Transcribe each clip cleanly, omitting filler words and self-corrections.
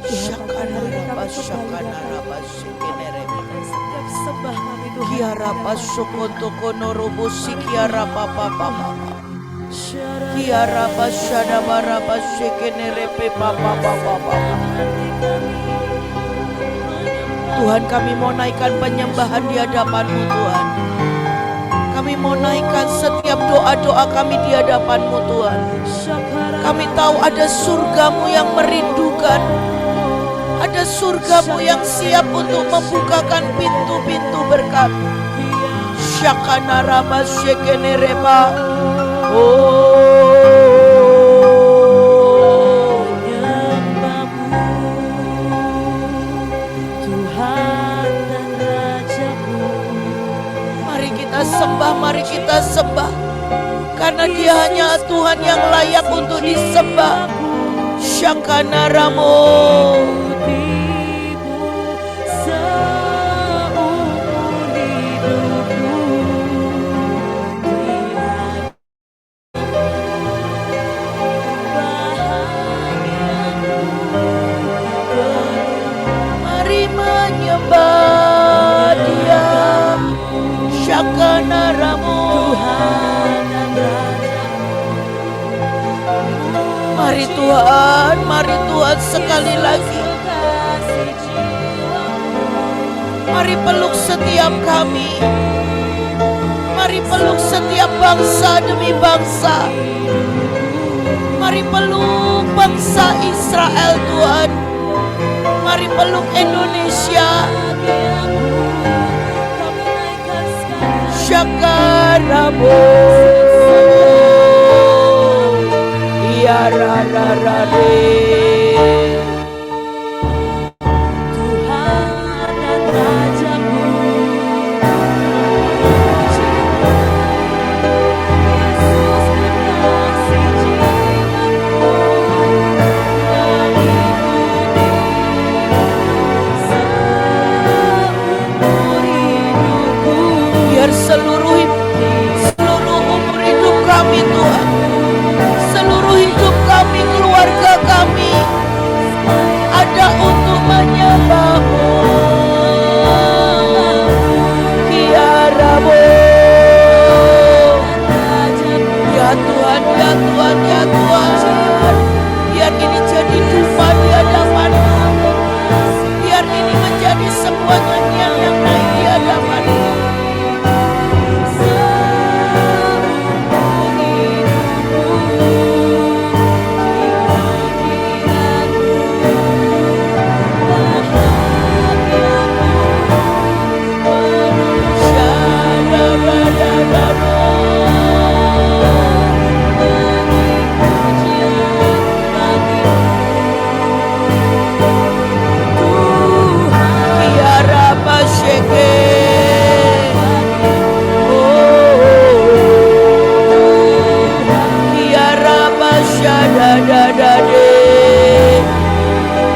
Syakana raba syakana raba shikenere. Kiara basokoto konorobo sikiara papa papa. Kiara basada baraba shikenere pe papa papa. Tuhan, kami mau naikkan penyembahan di hadapan-Mu Tuhan. Kami mau naikkan setiap doa-doa kami di hadapan-Mu Tuhan. Kami tahu ada surga-Mu yang merindukan. Ada surga-Mu yang siap untuk membukakan pintu-pintu berkat. Syakana raba syekene reba. Mari kita sembah, mari kita sembah. Karena Dia hanya Tuhan yang layak untuk disembah. Syakana ramo. Mari menyembah Dia. Syakana ramo. Mari Tuhan sekali lagi. Mari peluk setiap kami. Mari peluk setiap bangsa demi bangsa. Mari peluk bangsa Israel Tuhan. Mari peluk Indonesia. Syakarabo. Ya ra ra ra re. Tuhan dan Raja-Mu. Yesus kekasih jiwaku, mengikuti seumur hidupku. Biar seluruh umur hidup kami Tuhan, seluruh hidup kami, keluarga kami ada untuk menyembah-Mu. Kiaramu. Ya Tuhan, ya Tuhan, ya Tuhan. Biar ini jadi dupa di hadapan-Mu. Biar ini menjadi sebuah nyanyian yang naik di hadapan-Mu.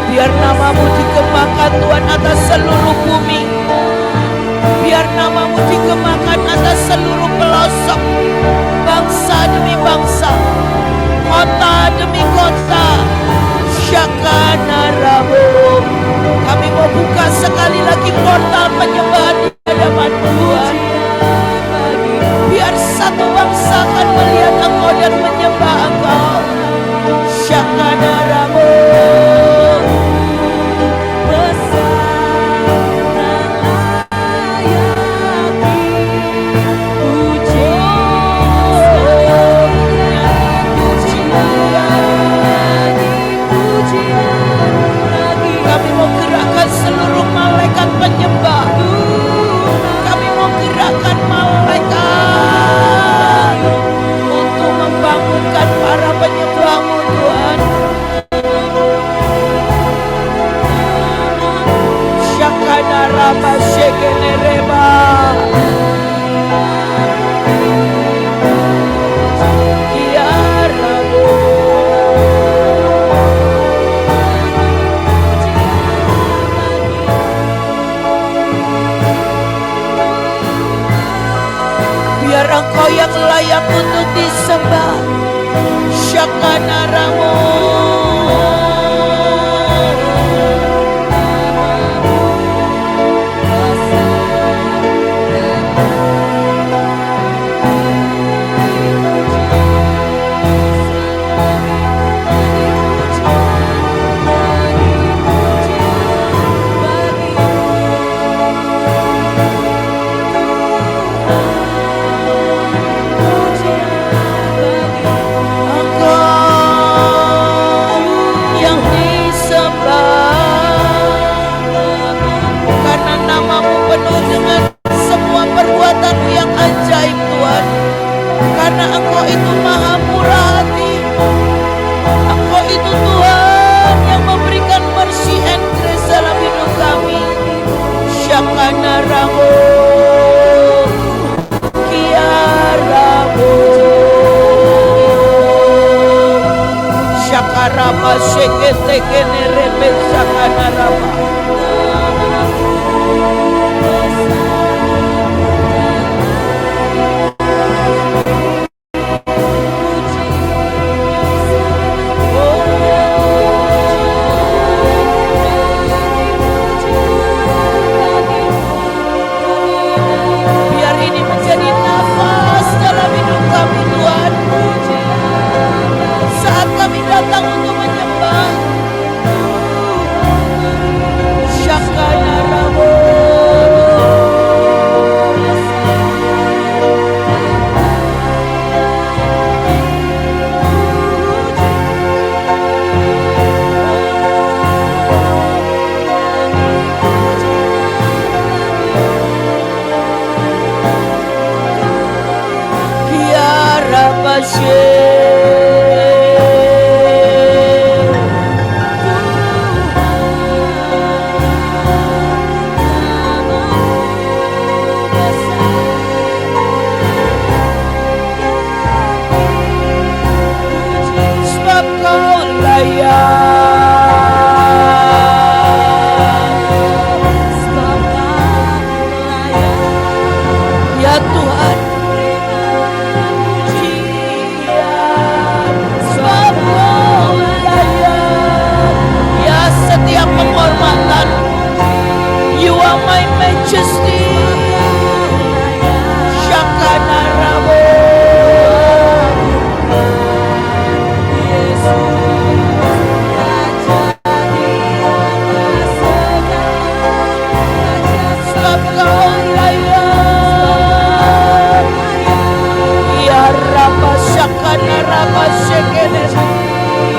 Biar nama-Mu dikembangkan Tuhan atas seluruh bumi. Biar nama-Mu dikembangkan atas seluruh pelosok, bangsa demi bangsa, kota demi kota. Syakana rabo. Kami mau buka sekali lagi portal penyembahan di hadapan Tuhan. Biar satu bangsa akan melihat Engkau dan menyembah Engkau. Syakana rabo. Kami mau gerakkan seluruh malaikat penyembah. Kami mau gerakkan malaikat untuk membangunkan para penyembah-Mu Tuhan. Syakana raba syekene reba. Biar Engkau yang layak untuk disembah. Syakana ramo. karena Engkau itu maha murah hati. Engkau itu Tuhan yang memberikan mercy and grace dalam hidup kami. Syakana ramo kiaramo syakarama sekete kene rebe sakana rama.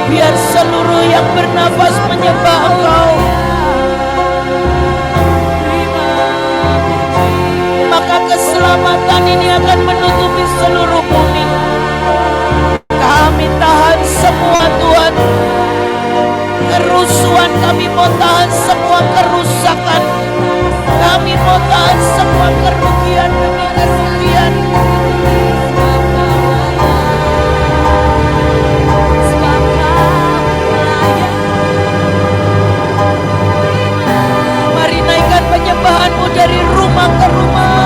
Biar seluruh yang bernafas menyembah Engkau, maka keselamatan ini akan menutupi seluruh bumi. Kami tahan semua Tuhan kerusuhan, kami mau tahan semua kerusakan, kami mau tahan semua kerugian demi kerugian. Mari naikkan penyembahanmu dari rumah ke rumah.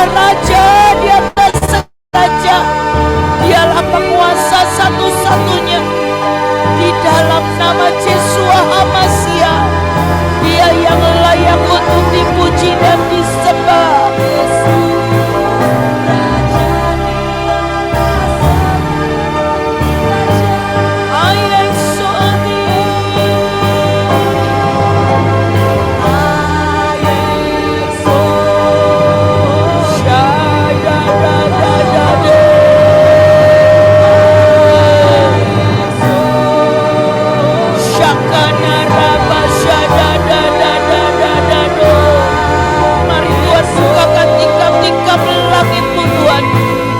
Raja di atas raja, dialah penguasa satu-satunya. Di dalam nama Yeshua HaMasiah, Dia yang layak untuk dipuji dan disembah.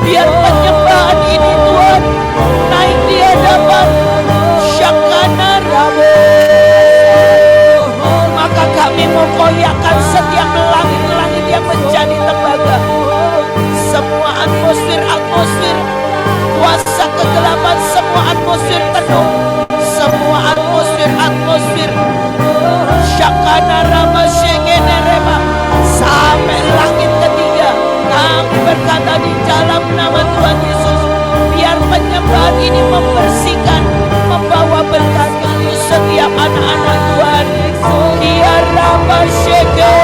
Biar penyembahan ini Tuhan naik di hadapan Syakana Rabo. Maka kami mau koyakkan setiap langit-langit yang menjadi tembaga. Semua atmosfer kuasa kegelapan, semua atmosfer penuh, semua atmosfer Syakana Rama Shengene Rema sampai langit ketiga. Kami berkata di dalam nama Tuhan Yesus, biar penyembahan ini membersihkan, membawa berkat untuk setiap anak-anak Tuhan. Kiara Basheke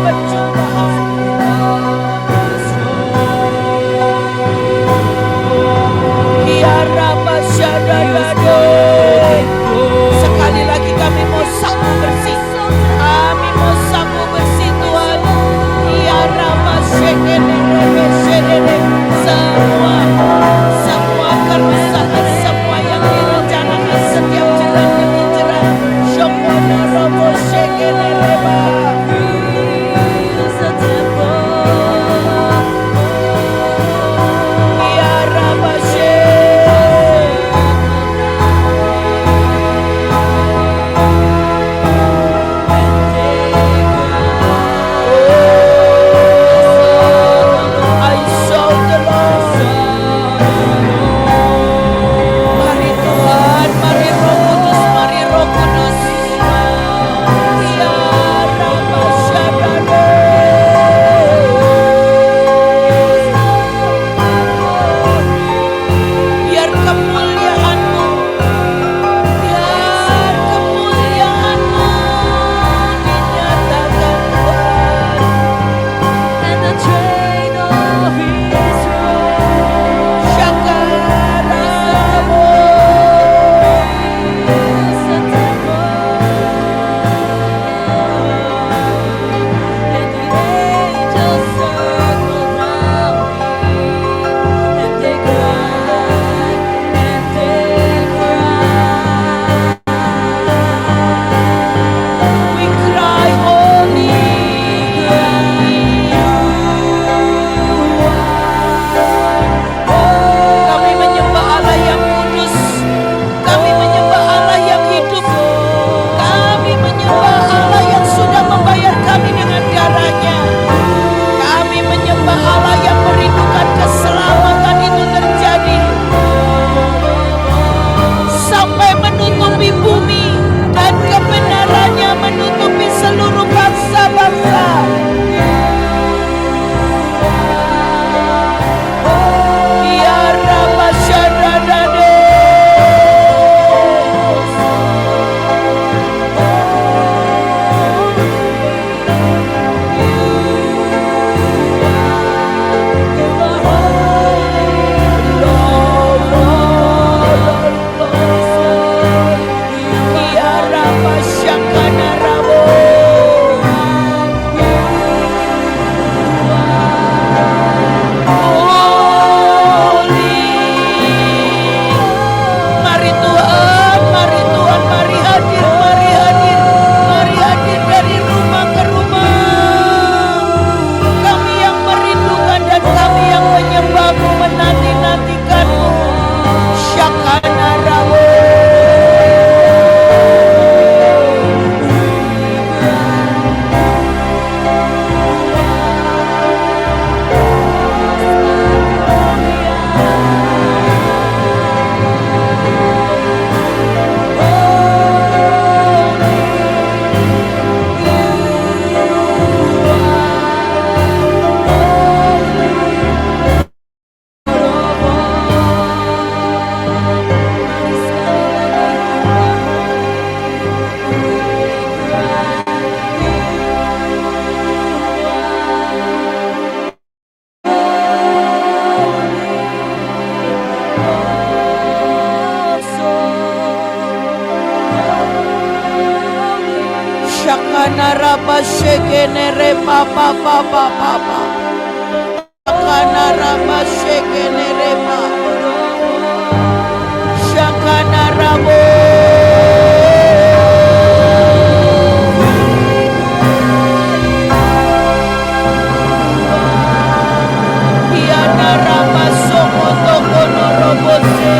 percobaan. Kiara Basyadadade. Sekali lagi kami mau sapu bersih. Kami mau sapu bersih Tuhan. Kiara Basyadadade. Semua kerusakan, semua yang direncanakan setiap jelang demi jelang. Shokono robo shekene reba. Kiara Basye. I saw the Lord. Mari Tuhan, mari Roh Kudus, mari Roh Kudus. Kiara Basyadade. Biar kemuliaan-Mu, biar kemuliaan-Mu dinyatakan Tuhan. And the train of His Syakaramo. We cry holy. Kami menyembah Allah yang kudus. Kami menyembah Allah yang hidup. Kami menyembah Allah yang sudah membayar kami dengan darahnya. Kami menyembah Allah yang merindukan keselamatan itu terjadi sampai menutupi bumi dan kebenarannya menutupi seluruh bangsa-bangsa. Kiara Basyadadade. Kiara Basyakanarabo. Mari Tuhan, mari Tuhan, mari hadir, mari hadir, mari hadir dari rumah ke rumah. Kami yang merindukan dan kami yang menyembah-Mu, menanti-nantikan-Mu. Syakanarabo. Shakanaraba shekenere papa papa papa. Shakanaraba shekenere pa. Shakanarabo. Kianaraba sokoto konorobose.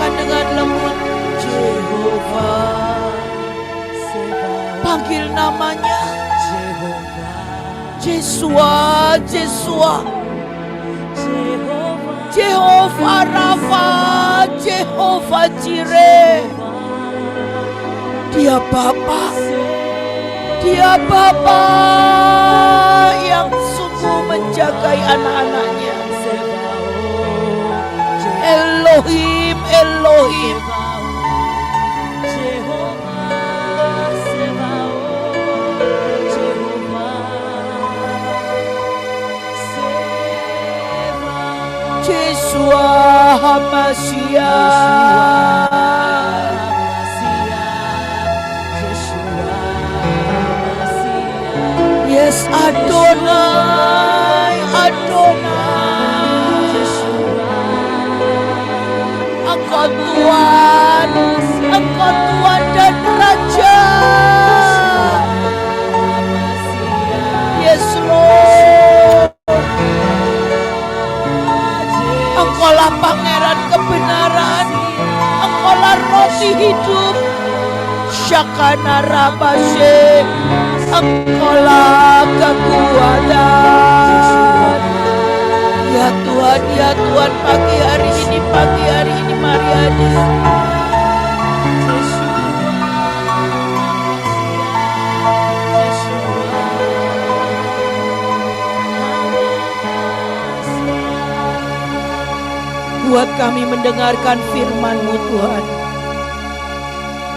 Katakan dengan lembut, Jehovah. Panggil namanya, Yesua, Yesua. Jehovah Rafa, Jehovah Jireh. Dia Bapa, Dia Bapa yang sungguh menjagai anak-anaknya. Elohim, Elohim. Yeshua HaMashiach. Yes, Adonai, Adonai. Engkau Tuhan, Engkau Tuhan dan Raja. Yes, Lord. Engkaulah pangeran kebenaran, Engkaulah roti hidup. Syakana Rabashe, Engkaulah kekuatan. Ya Tuhan, ya Tuhan, pagi hari ini mari hadir. Buat kami mendengarkan firman-Mu Tuhan.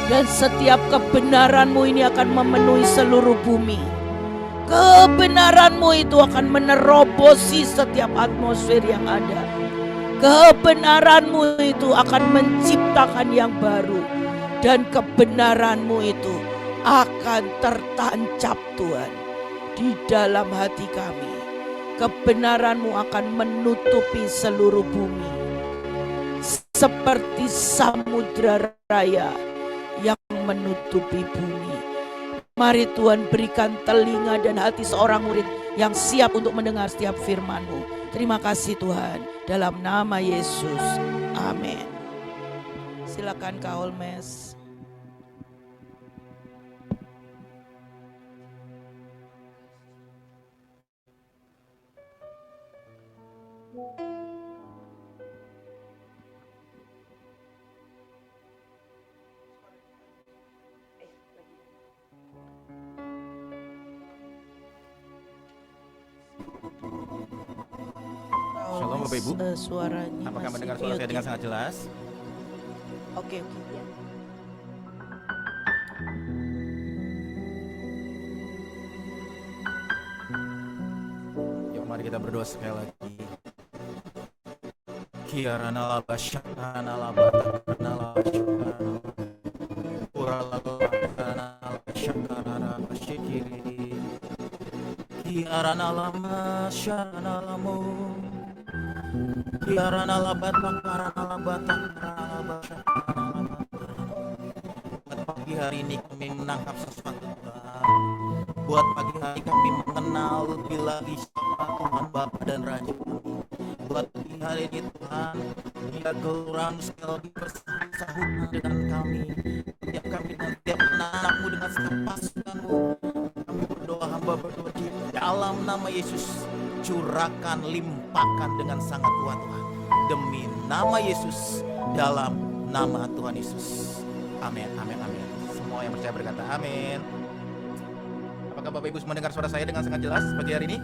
Dan setiap kebenaran-Mu ini akan memenuhi seluruh bumi. Kebenaran-Mu itu akan menerobosi setiap atmosfer yang ada. Kebenaran-Mu itu akan menciptakan yang baru. Dan kebenaran-Mu itu akan tertancap Tuhan di dalam hati kami. Kebenaran-Mu akan menutupi seluruh bumi. Seperti samudra raya yang menutupi bumi. Mari Tuhan berikan telinga dan hati seorang murid yang siap untuk mendengar setiap firman-Mu. Terima kasih Tuhan, dalam nama Yesus. Amin. Silakan Kak Holmes. Shalom Bapak Ibu. Suaranya Apakah masih mendengar suara saya mute dengan ya? sangat jelas? Oke. Yuk mari kita berdoa sekali lagi. Kiarana laba syakana laba takana laba syakana Purala lakana laba syakana laba syikiri Kiarana lama syakana lamu Kiarana laba takarana laba takarana laba syakana laba Buat pagi hari ini kami menangkap sesuatu Tuhan. Buat pagi hari kami mengenal lebih lagi siapa Tuhan Bapa dan Raja kami. Buat pagi hari ini Tuhan, Dia gelurang sekali lagi bersahut dengan kami. Setiap kami dan setiap anak-anak-Mu dengan setiap pasukan-Mu. Kami berdoa, hamba berdoa di dalam nama Yesus. Curahkan, limpahkan dengan sangat kuat Tuhan. Demi nama Yesus, dalam nama Tuhan Yesus. Amin, amin, amin. Semua yang percaya berkata amin. Apakah Bapak Ibu mendengar suara saya dengan sangat jelas pagi hari ini?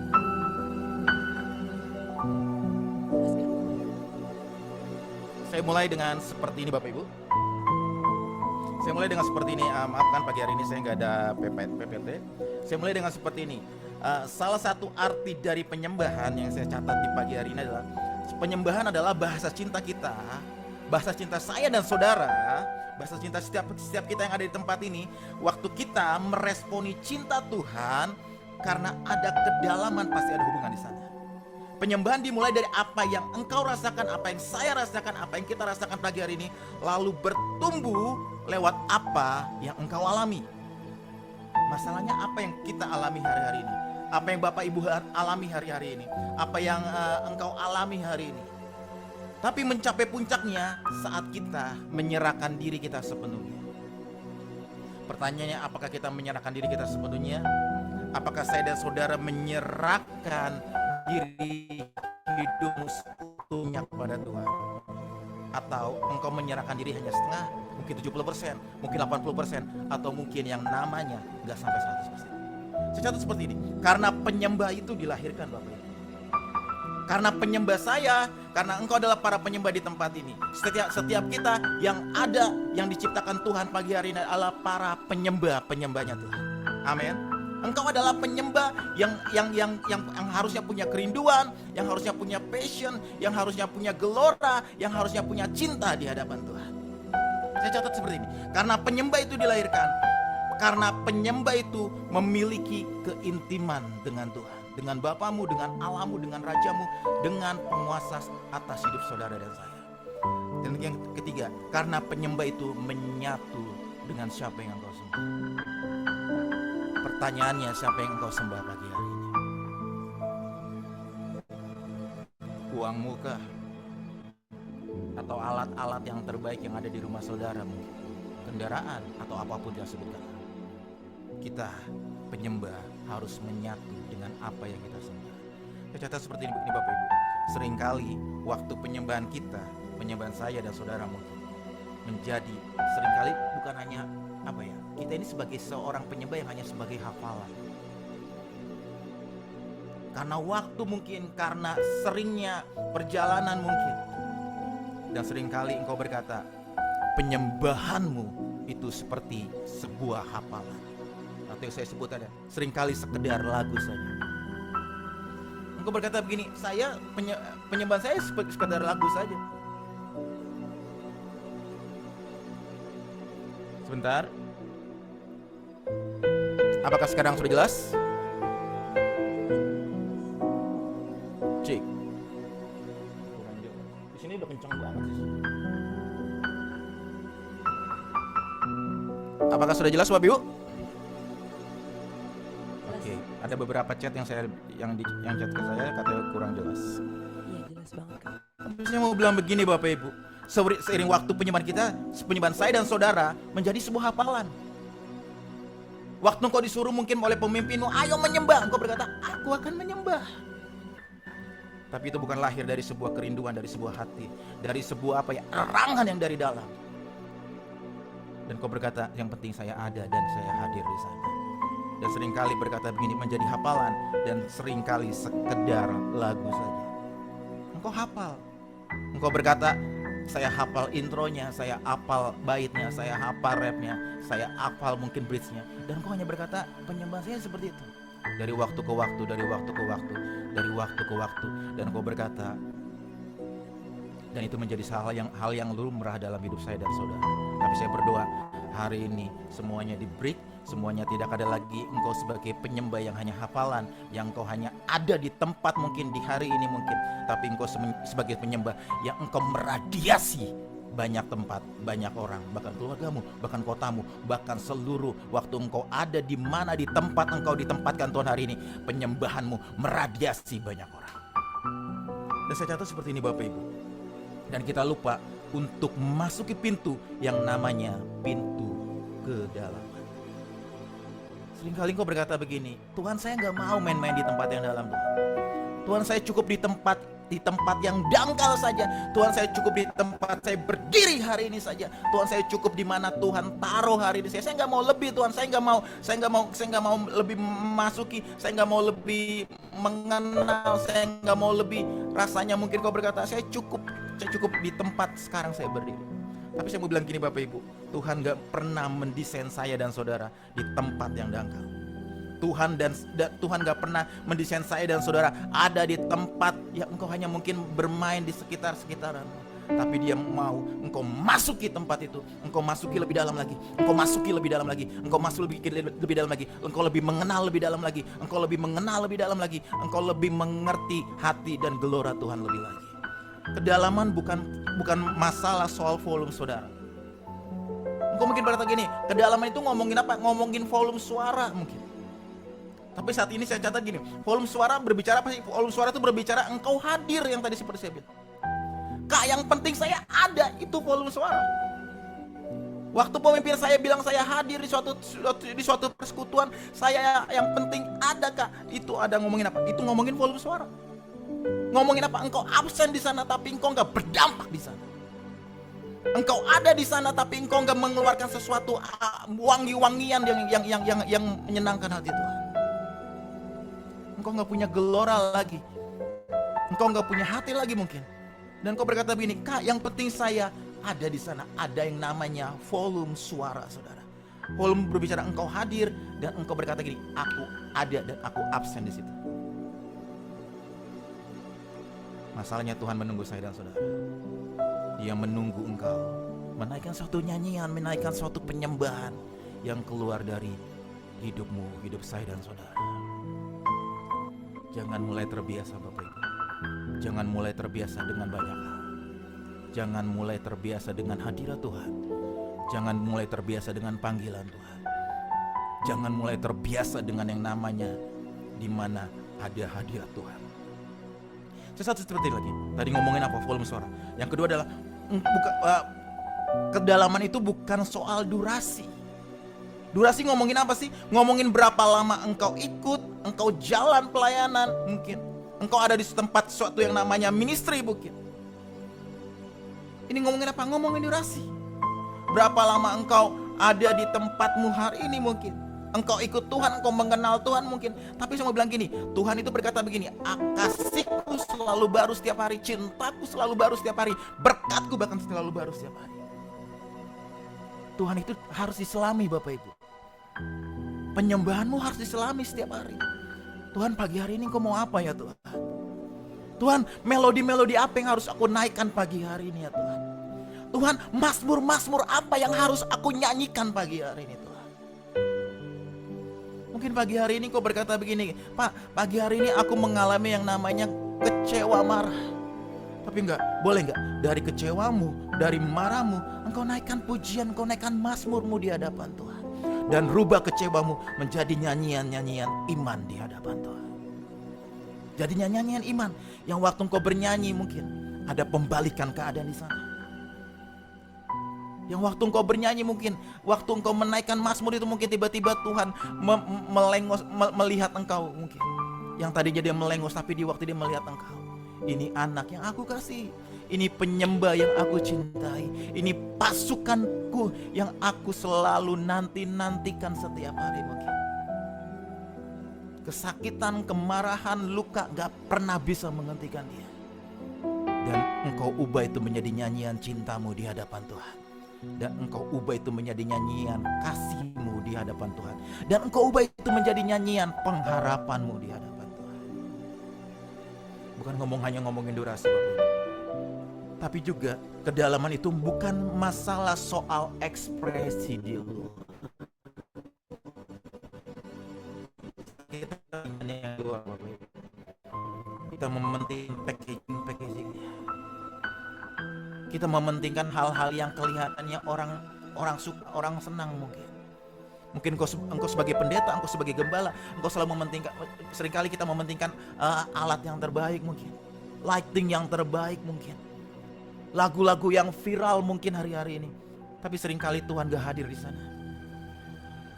Saya mulai dengan seperti ini Bapak Ibu. Saya mulai dengan seperti ini. Maafkan pagi hari ini saya nggak ada PPT. Saya mulai dengan seperti ini. Salah satu arti dari penyembahan yang saya catat di pagi hari ini adalah penyembahan adalah bahasa cinta kita, bahasa cinta saya dan saudara, bahasa cinta setiap kita yang ada di tempat ini. Waktu kita meresponi cinta Tuhan, karena ada kedalaman pasti ada hubungan di sana. Penyembahan dimulai dari apa yang engkau rasakan, apa yang saya rasakan, apa yang kita rasakan pagi hari ini, lalu bertumbuh lewat apa yang engkau alami. Masalahnya apa yang kita alami hari-hari ini, apa yang Bapak Ibu alami hari-hari ini, apa yang engkau alami hari ini. Tapi mencapai puncaknya saat kita menyerahkan diri kita sepenuhnya. Pertanyaannya, apakah kita menyerahkan diri kita sepenuhnya? Apakah saya dan saudara menyerahkan diri hidupmu sepenuhnya kepada Tuhan? Atau engkau menyerahkan diri hanya setengah, mungkin 70%, mungkin 80%, atau mungkin yang namanya gak sampai 100%. Saya catat seperti ini, karena penyembah itu dilahirkan Bapak Ibu. Karena penyembah saya, karena engkau adalah para penyembah di tempat ini. Setiap kita yang ada, yang diciptakan Tuhan pagi hari ini adalah para penyembahnya Tuhan. Amin. Engkau adalah penyembah yang harusnya punya kerinduan, yang harusnya punya passion, yang harusnya punya gelora, yang harusnya punya cinta di hadapan Tuhan. Saya catat seperti ini. Karena penyembah itu dilahirkan, karena penyembah itu memiliki keintiman dengan Tuhan, dengan Bapamu, dengan Allahmu, dengan Rajamu, dengan penguasa atas hidup saudara dan saya. Dan yang ketiga, karena penyembah itu menyatu dengan siapa yang engkau sembah. Pertanyaannya, siapa yang engkau sembah pagi hari ini? Uangmu kah? Atau alat-alat yang terbaik yang ada di rumah saudara mungkin? Kendaraan atau apapun yang sebutkan. Kita penyembah harus menyatu dengan apa yang kita sembah. Saya catat seperti ini Bapak Ibu. Seringkali waktu penyembahan kita, penyembahan saya dan saudara mungkin menjadi seringkali bukan hanya kita ini sebagai seorang penyembah yang hanya sebagai hafalan. Karena waktu mungkin, karena seringnya perjalanan mungkin. Dan seringkali engkau berkata, penyembahanmu itu seperti sebuah hafalan. Atau yang saya sebut ada, seringkali sekedar lagu saja. Engkau berkata begini, penyembahan saya sekedar lagu saja. Sebentar. Apakah sekarang sudah jelas? Cik. Di sini udah kencang banget sih. Apakah sudah jelas Bapak Ibu? Oke, ada beberapa chat yang chat ke saya katanya kurang jelas. Iya, jelas banget Kak. Saya mau bilang begini Bapak Ibu, seiring waktu penyembahan saya dan saudara menjadi sebuah hafalan. Waktu engkau disuruh mungkin oleh pemimpinmu, ayo menyembah, engkau berkata, aku akan menyembah. Tapi itu bukan lahir dari sebuah kerinduan, dari sebuah hati, dari sebuah erangan yang dari dalam. Dan kau berkata, yang penting saya ada dan saya hadir di sana. Dan seringkali berkata begini menjadi hafalan, dan seringkali sekedar lagu saja. Engkau hafal. Engkau berkata, saya hafal intronya, saya hafal baitnya, saya hafal rapnya, saya hafal mungkin bridge-nya. Dan kau hanya berkata, penyembah saya seperti itu. Dari waktu ke waktu, dari waktu ke waktu, dari waktu ke waktu. Dan kau berkata, dan itu menjadi hal yang lumrah dalam hidup saya dan saudara. Tapi saya berdoa, hari ini semuanya di break, semuanya tidak ada lagi engkau sebagai penyembah yang hanya hafalan, yang engkau hanya ada di tempat mungkin di hari ini mungkin, tapi engkau sebagai penyembah yang engkau meradiasi banyak tempat, banyak orang, bahkan keluargamu, bahkan kotamu, bahkan seluruh waktu engkau ada di mana, di tempat engkau ditempatkan Tuhan hari ini, penyembahanmu meradiasi banyak orang. Dan saya catat seperti ini Bapak Ibu. Dan kita lupa untuk memasuki pintu yang namanya pintu kedalaman. Seringkali engkau berkata begini, Tuhan saya gak mau main-main di tempat yang dalam Tuhan. Tuhan saya cukup di tempat yang dangkal saja. Tuhan saya cukup di tempat saya berdiri hari ini saja. Tuhan saya cukup di mana Tuhan taruh hari ini. Saya nggak mau lebih Tuhan. Saya nggak mau lebih memasuki. Saya nggak mau lebih mengenal. Saya nggak mau lebih rasanya mungkin kau berkata saya cukup di tempat sekarang saya berdiri. Tapi saya mau bilang gini Bapak Ibu, Tuhan gak pernah mendesain saya dan saudara di tempat yang dangkal. Tuhan gak pernah mendesain saya dan saudara ada di tempat yang engkau hanya mungkin bermain di sekitar-sekitaran. Tapi Dia mau engkau masuki tempat itu, engkau masuki lebih dalam lagi, engkau masuki lebih dalam lagi, engkau masuk lebih dalam lagi, engkau lebih mengenal lebih dalam lagi, engkau lebih mengenal lebih dalam lagi, engkau lebih mengerti hati dan gelora Tuhan lebih lagi. Kedalaman bukan masalah soal volume saudara. Engkau mungkin berkata gini, kedalaman itu ngomongin apa? Ngomongin volume suara mungkin. Tapi saat ini saya catat gini, volume suara berbicara apa sih? Volume suara itu berbicara engkau hadir yang tadi seperti saya bilang. Kak, yang penting saya ada, itu volume suara. Waktu pemimpin saya bilang saya hadir di suatu persekutuan, saya yang penting ada, Kak. Itu ada ngomongin apa? Itu ngomongin volume suara. Ngomongin apa? Engkau absen di sana tapi engkau nggak berdampak di sana. Engkau ada di sana tapi engkau nggak mengeluarkan sesuatu wangi-wangian yang menyenangkan hati Tuhan. Engkau nggak punya gelora lagi. Engkau nggak punya hati lagi mungkin. Dan engkau berkata begini, Kak, yang penting saya ada di sana. Ada yang namanya volume suara, saudara. Volume berbicara engkau hadir dan engkau berkata gini, aku ada dan aku absen di situ. Masalahnya Tuhan menunggu saya dan saudara. Dia menunggu engkau menaikkan suatu nyanyian, menaikkan suatu penyembahan yang keluar dari hidupmu, hidup saya dan saudara. Jangan mulai terbiasa Bapak Ibu. Jangan mulai terbiasa dengan banyak hal. Jangan mulai terbiasa dengan hadirat Tuhan. Jangan mulai terbiasa dengan panggilan Tuhan. Jangan mulai terbiasa dengan yang namanya di mana ada hadirat Tuhan. Satu seperti lagi. Tadi ngomongin apa? Volume suara. Yang kedua adalah kedalaman itu bukan soal durasi. Durasi ngomongin apa sih? Ngomongin berapa lama engkau ikut, engkau jalan pelayanan, mungkin engkau ada di tempat suatu yang namanya ministry mungkin. Ini ngomongin apa? Ngomongin durasi. Berapa lama engkau ada di tempatmu hari ini mungkin. Engkau ikut Tuhan, engkau mengenal Tuhan mungkin. Tapi saya mau bilang gini, Tuhan itu berkata begini, kasihku selalu baru setiap hari, cintaku selalu baru setiap hari, berkatku bahkan selalu baru setiap hari. Tuhan itu harus diselami Bapak Ibu. Penyembahanmu harus diselami setiap hari. Tuhan, pagi hari ini engkau mau apa ya Tuhan? Tuhan, melodi-melodi apa yang harus aku naikkan pagi hari ini ya Tuhan? Tuhan, mazmur-mazmur apa yang harus aku nyanyikan pagi hari ini Tuhan? Mungkin pagi hari ini kau berkata begini, Pak, pagi hari ini aku mengalami yang namanya kecewa marah. Tapi enggak, boleh enggak? Dari kecewamu, dari marahmu, engkau naikkan pujian, engkau naikkan mazmurmu di hadapan Tuhan. Dan rubah kecewamu menjadi nyanyian-nyanyian iman di hadapan Tuhan. Jadi nyanyian iman yang waktu engkau bernyanyi mungkin ada pembalikan keadaan di sana. Yang waktu engkau bernyanyi mungkin, waktu engkau menaikkan mazmur itu mungkin tiba-tiba Tuhan melihat engkau mungkin. Yang tadinya dia melengos tapi di waktu dia melihat engkau. Ini anak yang aku kasih, ini penyembah yang aku cintai, ini pasukanku yang aku selalu nantikan setiap hari mungkin. Kesakitan, kemarahan, luka gak pernah bisa menghentikan dia. Dan engkau ubah itu menjadi nyanyian cintamu di hadapan Tuhan. Dan engkau ubah itu menjadi nyanyian kasihmu di hadapan Tuhan. Dan engkau ubah itu menjadi nyanyian pengharapanmu di hadapan Tuhan. Bukan hanya ngomongin durasi Bapak Ibu. Tapi juga kedalaman itu bukan masalah soal ekspresi di luar. Kita mementingkan packagingnya. Kita mementingkan hal-hal yang kelihatannya orang suka, orang senang mungkin. Mungkin engkau sebagai pendeta, engkau sebagai gembala, engkau selalu mementingkan. Seringkali kita mementingkan alat yang terbaik mungkin, lighting yang terbaik mungkin, lagu-lagu yang viral mungkin hari-hari ini. Tapi seringkali Tuhan gak hadir di sana.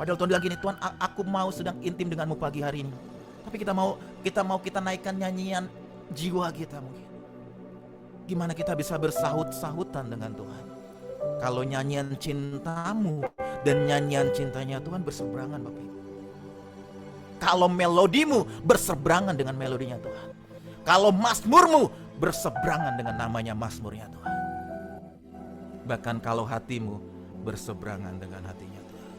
Padahal Tuhan bilang gini, Tuhan, aku mau sedang intim denganmu pagi hari ini. Tapi kita naikkan nyanyian jiwa kita mungkin. Gimana kita bisa bersahut-sahutan dengan Tuhan kalau nyanyian cintamu dan nyanyian cintanya Tuhan berseberangan Bapak Ibu. Kalau melodimu berseberangan dengan melodinya Tuhan. Kalau mazmurmu berseberangan dengan namanya mazmurnya Tuhan. Bahkan kalau hatimu berseberangan dengan hatinya Tuhan.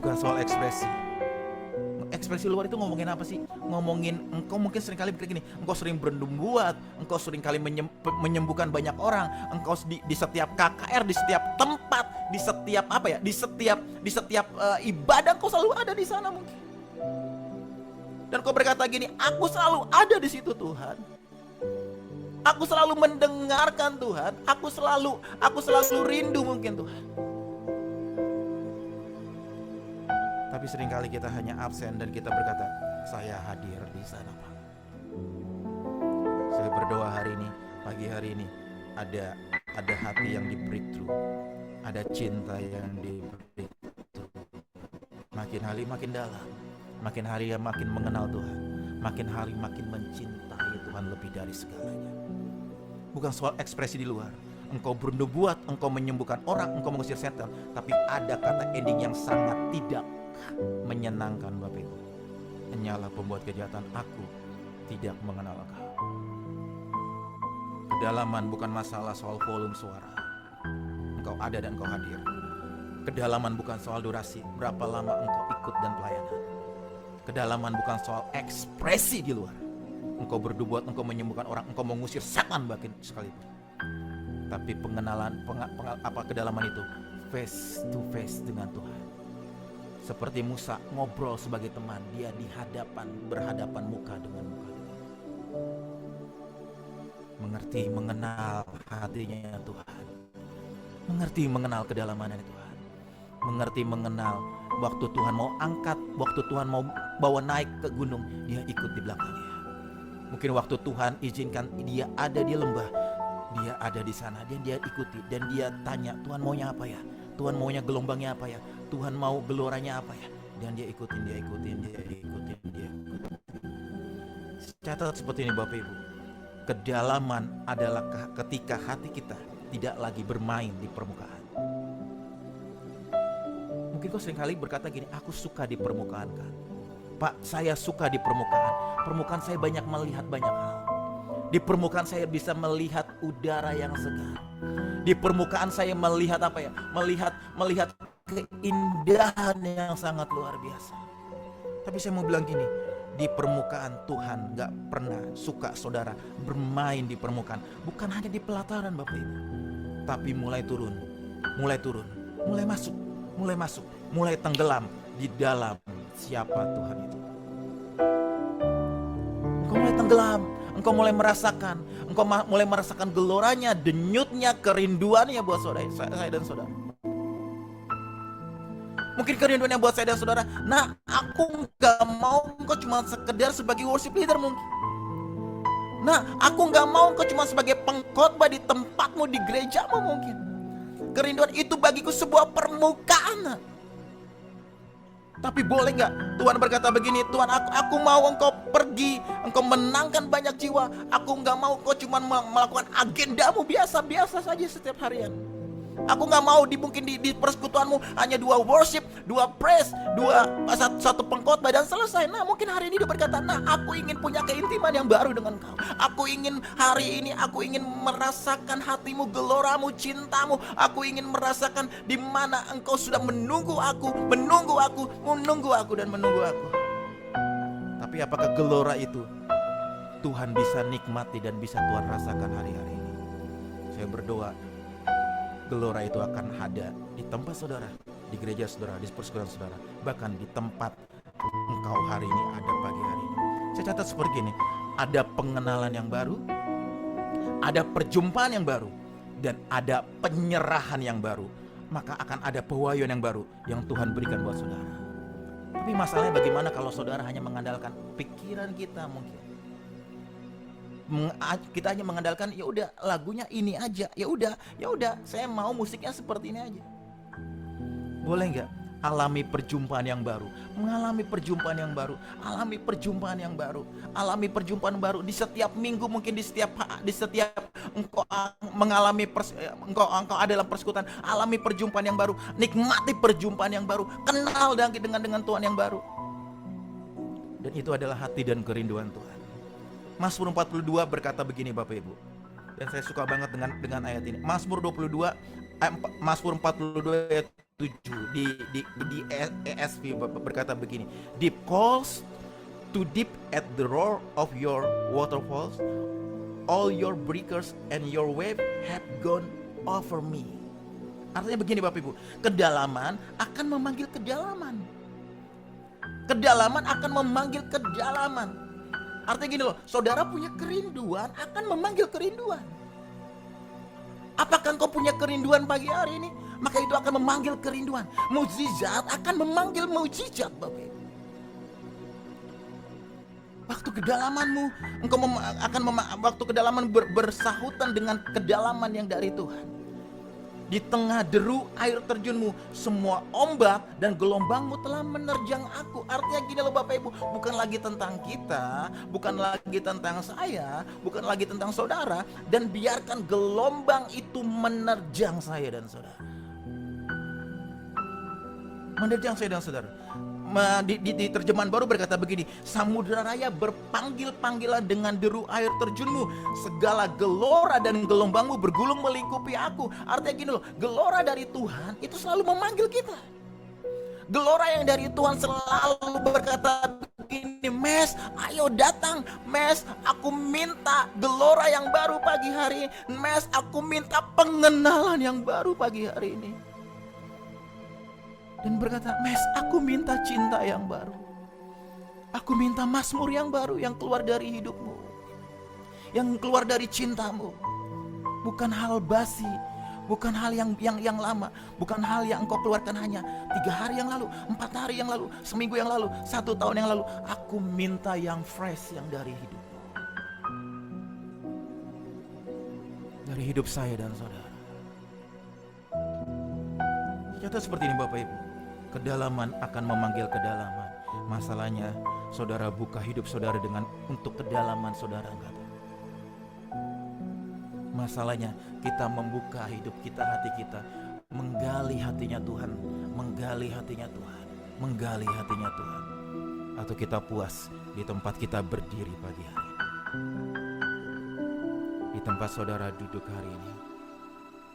Bukan soal ekspresi. Ekspresi luar itu ngomongin apa sih? Ngomongin engkau mungkin seringkali berpikir gini, engkau sering bernubuat, engkau seringkali menyembuhkan banyak orang, engkau di setiap KKR, di setiap tempat, di setiap apa ya, di setiap ibadah engkau selalu ada di sana mungkin. Dan kau berkata gini, aku selalu ada di situ Tuhan. Aku selalu mendengarkan Tuhan, aku selalu rindu mungkin Tuhan. Tapi seringkali kita hanya absen dan kita berkata, saya hadir di sana Pak. Saya berdoa hari ini, pagi hari ini, ada hati yang di breakthrough, ada cinta yang di breakthrough. Makin hari makin dalam, makin hari makin mengenal Tuhan, makin hari makin mencintai Tuhan lebih dari segalanya. Bukan soal ekspresi di luar, engkau bernubuat, engkau menyembuhkan orang, engkau mengusir setan, tapi ada kata ending yang sangat tidak menyenangkan Bapak Ibu. Hanyalah pembuat kejahatan, aku tidak mengenal engkau. Kedalaman bukan masalah soal volume suara, engkau ada dan engkau hadir. Kedalaman bukan soal durasi, berapa lama engkau ikut dan pelayanan. Kedalaman bukan soal ekspresi di luar, engkau bernubuat, engkau menyembuhkan orang, engkau mengusir setan bahkan sekalipun. Tapi kedalaman itu face to face dengan Tuhan. Seperti Musa ngobrol sebagai teman, dia berhadapan muka dengan muka. Mengerti, mengenal hatinya Tuhan. Mengerti, mengenal kedalamannya Tuhan. Mengerti, mengenal waktu Tuhan mau angkat, waktu Tuhan mau bawa naik ke gunung, dia ikut di belakangnya. Mungkin waktu Tuhan izinkan dia ada di lembah, dia ada di sana dan dia ikuti, dan dia tanya, Tuhan maunya apa ya? Tuhan maunya gelombangnya apa ya? Tuhan mau geloranya apa ya? Dan dia ikutin. Catat seperti ini Bapak Ibu. Kedalaman adalah ketika hati kita tidak lagi bermain di permukaan. Mungkin kau seringkali berkata gini, aku suka di permukaan kan. Pak, saya suka di permukaan. Permukaan saya banyak melihat banyak hal. Di permukaan saya bisa melihat udara yang segar. Di permukaan saya melihat apa ya? Melihat keindahan yang sangat luar biasa. Tapi saya mau bilang gini, di permukaan Tuhan gak pernah suka saudara bermain di permukaan. Bukan hanya di pelataran Bapak Ibu, tapi mulai turun, mulai masuk, mulai tenggelam di dalam siapa Tuhan itu. Engkau mulai tenggelam, engkau mulai merasakan geloranya, denyutnya, kerinduannya buat saya dan saudara. Mungkin kerinduannya buat saya dan saudara, nah aku gak mau engkau cuma sekedar sebagai worship leader mungkin. Nah aku gak mau engkau cuma sebagai pengkhotbah di tempatmu, di gerejamu mungkin. Kerinduan itu bagiku sebuah permukaan. Tapi boleh gak Tuhan berkata begini, Tuhan aku mau engkau pergi, engkau menangkan banyak jiwa. Aku gak mau engkau cuma melakukan agendamu biasa-biasa saja setiap harian. Aku gak mau mungkin di persekutuanmu hanya 2 worship, 2 praise, satu pengkhotbah dan selesai. Nah mungkin hari ini dia berkata, nah aku ingin punya keintiman yang baru dengan kau. Aku ingin hari ini, aku ingin merasakan hatimu, geloramu, cintamu. Aku ingin merasakan di mana engkau sudah menunggu aku. Tapi apakah gelora itu Tuhan bisa nikmati dan bisa Tuhan rasakan hari-hari ini? Saya berdoa gelora itu akan ada di tempat saudara, di gereja saudara, di persekutuan saudara, bahkan di tempat engkau hari ini ada pagi hari ini. Saya catat seperti ini, ada pengenalan yang baru, ada perjumpaan yang baru, dan ada penyerahan yang baru. Maka akan ada pewahyuan yang baru yang Tuhan berikan buat saudara. Tapi masalahnya bagaimana kalau saudara hanya mengandalkan pikiran kita mungkin. Kita hanya mengandalkan ya udah lagunya ini aja, ya udah saya mau musiknya seperti ini aja. Boleh nggak alami perjumpaan yang baru, mengalami perjumpaan yang baru, alami perjumpaan yang baru, alami perjumpaan baru di setiap minggu, mungkin di setiap engkau mengalami engkau ada dalam persekutuan, alami perjumpaan yang baru, nikmati perjumpaan yang baru, kenal dengan Tuhan yang baru. Dan itu adalah hati dan kerinduan Tuhan. Mazmur 42 berkata begini Bapak Ibu. Dan saya suka banget dengan ayat ini. Mazmur 42 Mazmur 42 ayat 7 di ESV berkata begini. Deep calls to deep at the roar of your waterfalls. All your breakers and your wave have gone over me. Artinya begini Bapak Ibu, kedalaman akan memanggil kedalaman. Kedalaman akan memanggil kedalaman. Artinya gini loh, saudara punya kerinduan akan memanggil kerinduan. Apakah engkau punya kerinduan pagi hari ini? Maka itu akan memanggil kerinduan. Mukjizat akan memanggil mukjizat Bapak Ibu. Waktu kedalamanmu, engkau waktu kedalaman bersahutan dengan kedalaman yang dari Tuhan. Di tengah deru air terjunmu, semua ombak dan gelombangmu telah menerjang aku. Artinya gini loh Bapak Ibu, bukan lagi tentang kita, bukan lagi tentang saya, bukan lagi tentang saudara. Dan biarkan gelombang itu menerjang saya dan saudara. Menerjang saya dan saudara. Di terjemahan baru berkata begini, samudera raya berpanggil-panggilan dengan deru air terjunmu, segala gelora dan gelombangmu bergulung melingkupi aku. Artinya gini loh, gelora dari Tuhan itu selalu memanggil kita. Gelora yang dari Tuhan selalu berkata begini, Mes, ayo datang, Mes, aku minta gelora yang baru pagi hari, Mes, aku minta pengenalan yang baru pagi hari ini. Dan berkata, Mes, aku minta cinta yang baru. Aku minta mazmur yang baru yang keluar dari hidupmu, yang keluar dari cintamu. Bukan hal basi, bukan hal yang lama, bukan hal yang engkau keluarkan hanya 3 hari yang lalu, 4 hari yang lalu, seminggu yang lalu, 1 tahun yang lalu. Aku minta yang fresh yang dari hidupmu, dari hidup saya dan saudara. Ternyata seperti ini Bapak Ibu, kedalaman akan memanggil kedalaman. Masalahnya saudara buka hidup saudara untuk kedalaman saudara enggak tahu. Masalahnya kita membuka hidup kita, hati kita, menggali hatinya Tuhan, menggali hatinya Tuhan, menggali hatinya Tuhan. Atau kita puas di tempat kita berdiri pagi hari, di tempat saudara duduk hari ini.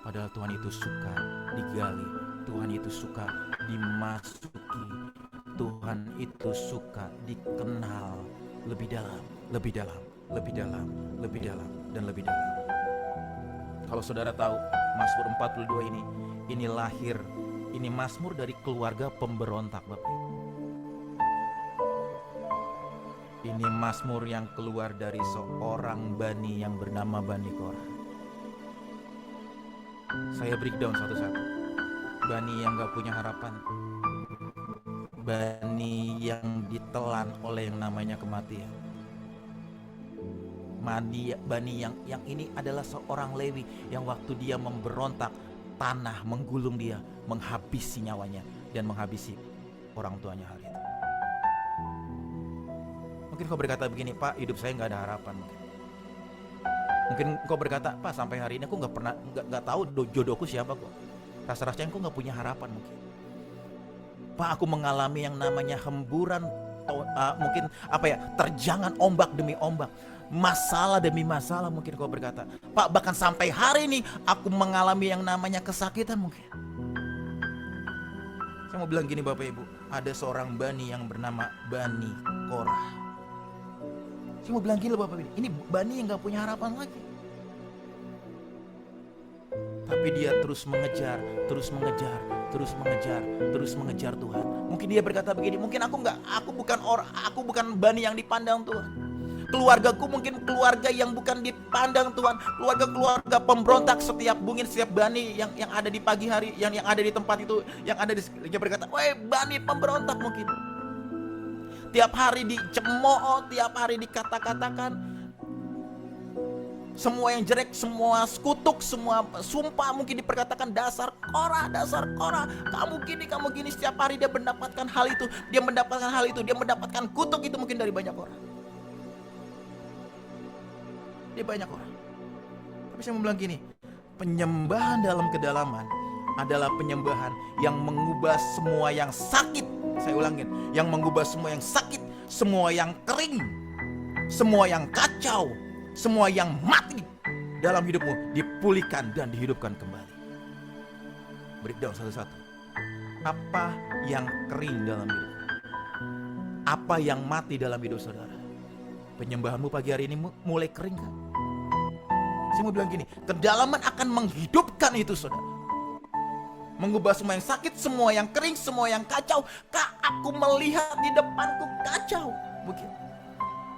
Padahal Tuhan itu suka digali, Tuhan itu suka dimasuki, Tuhan itu suka dikenal lebih dalam, lebih dalam, lebih dalam, lebih dalam, dan lebih dalam. Kalau saudara tahu, Mazmur 42 ini lahir, ini Mazmur dari keluarga pemberontak Bapak Ibu. Ini Mazmur yang keluar dari seorang bani yang bernama Bani Korah. Saya breakdown satu-satu. Bani yang gak punya harapan, bani yang ditelan oleh yang namanya kematian, bani yang ini adalah seorang Lewi yang waktu dia memberontak, tanah menggulung dia, menghabisi nyawanya dan menghabisi orang tuanya hari itu. Mungkin kau berkata begini, Pak, hidup saya gak ada harapan. Mungkin kau berkata, Pak, sampai hari ini aku nggak tahu jodohku siapa kok. Rasa-rasanya aku nggak punya harapan mungkin. Pak, aku mengalami yang namanya hemburan, mungkin terjangan ombak demi ombak, masalah demi masalah. Mungkin kau berkata, Pak, bahkan sampai hari ini aku mengalami yang namanya kesakitan mungkin. Saya mau bilang gini Bapak Ibu, ada seorang bani yang bernama Bani Korah. Saya mau bilang gini Bapak Ibu, ini bani yang gak punya harapan lagi. Tapi dia terus mengejar Tuhan. Mungkin dia berkata begini, mungkin aku bukan bani yang dipandang Tuhan. Keluargaku mungkin keluarga yang bukan dipandang Tuhan. Keluarga pemberontak, setiap bani yang ada di pagi hari, yang ada di tempat itu, yang ada dia berkata, "Woi, bani pemberontak mungkin." Tiap hari dicemooh, tiap hari dikata-katakan. Semua yang jelek, semua kutuk, semua sumpah mungkin diperkatakan, dasar Korah, kamu gini. Setiap hari dia mendapatkan hal itu, dia mendapatkan kutuk itu mungkin dari banyak orang. Dia banyak orang. Tapi saya mau bilang gini, penyembahan dalam kedalaman adalah penyembahan yang mengubah semua yang sakit. Saya ulangin, yang mengubah semua yang sakit, semua yang kering, semua yang kacau, semua yang mati dalam hidupmu dipulihkan dan dihidupkan kembali. Breakdown satu-satu. Apa yang kering dalam hidup? Apa yang mati dalam hidup saudara? Penyembahanmu pagi hari ini mulai kering kan? Saya mau bilang gini, kedalaman akan menghidupkan itu saudara. Mengubah semua yang sakit, semua yang kering, semua yang kacau. Kak, aku melihat di depanku kacau. Mungkin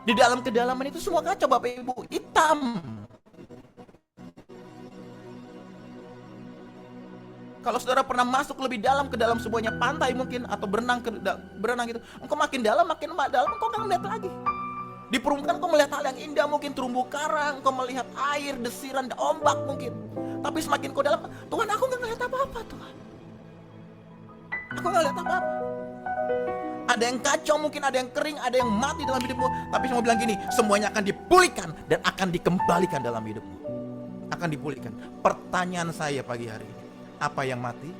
di dalam kedalaman itu semua kacau Bapak Ibu, hitam. Kalau saudara pernah masuk lebih dalam ke dalam sebuahnya pantai mungkin, atau berenang gitu, engkau makin dalam, engkau akan melihat lagi. Di permukaan kau melihat hal yang indah, mungkin terumbu karang, kau melihat air, desiran, ombak mungkin. Tapi semakin kau dalam, Tuhan aku gak ngelihat apa-apa Tuhan. Aku gak lihat apa-apa. Ada yang kacau, mungkin ada yang kering, ada yang mati dalam hidupmu. Tapi saya mau bilang gini, semuanya akan dipulihkan dan akan dikembalikan dalam hidupmu. Akan dipulihkan. Pertanyaan saya pagi hari ini, apa yang mati?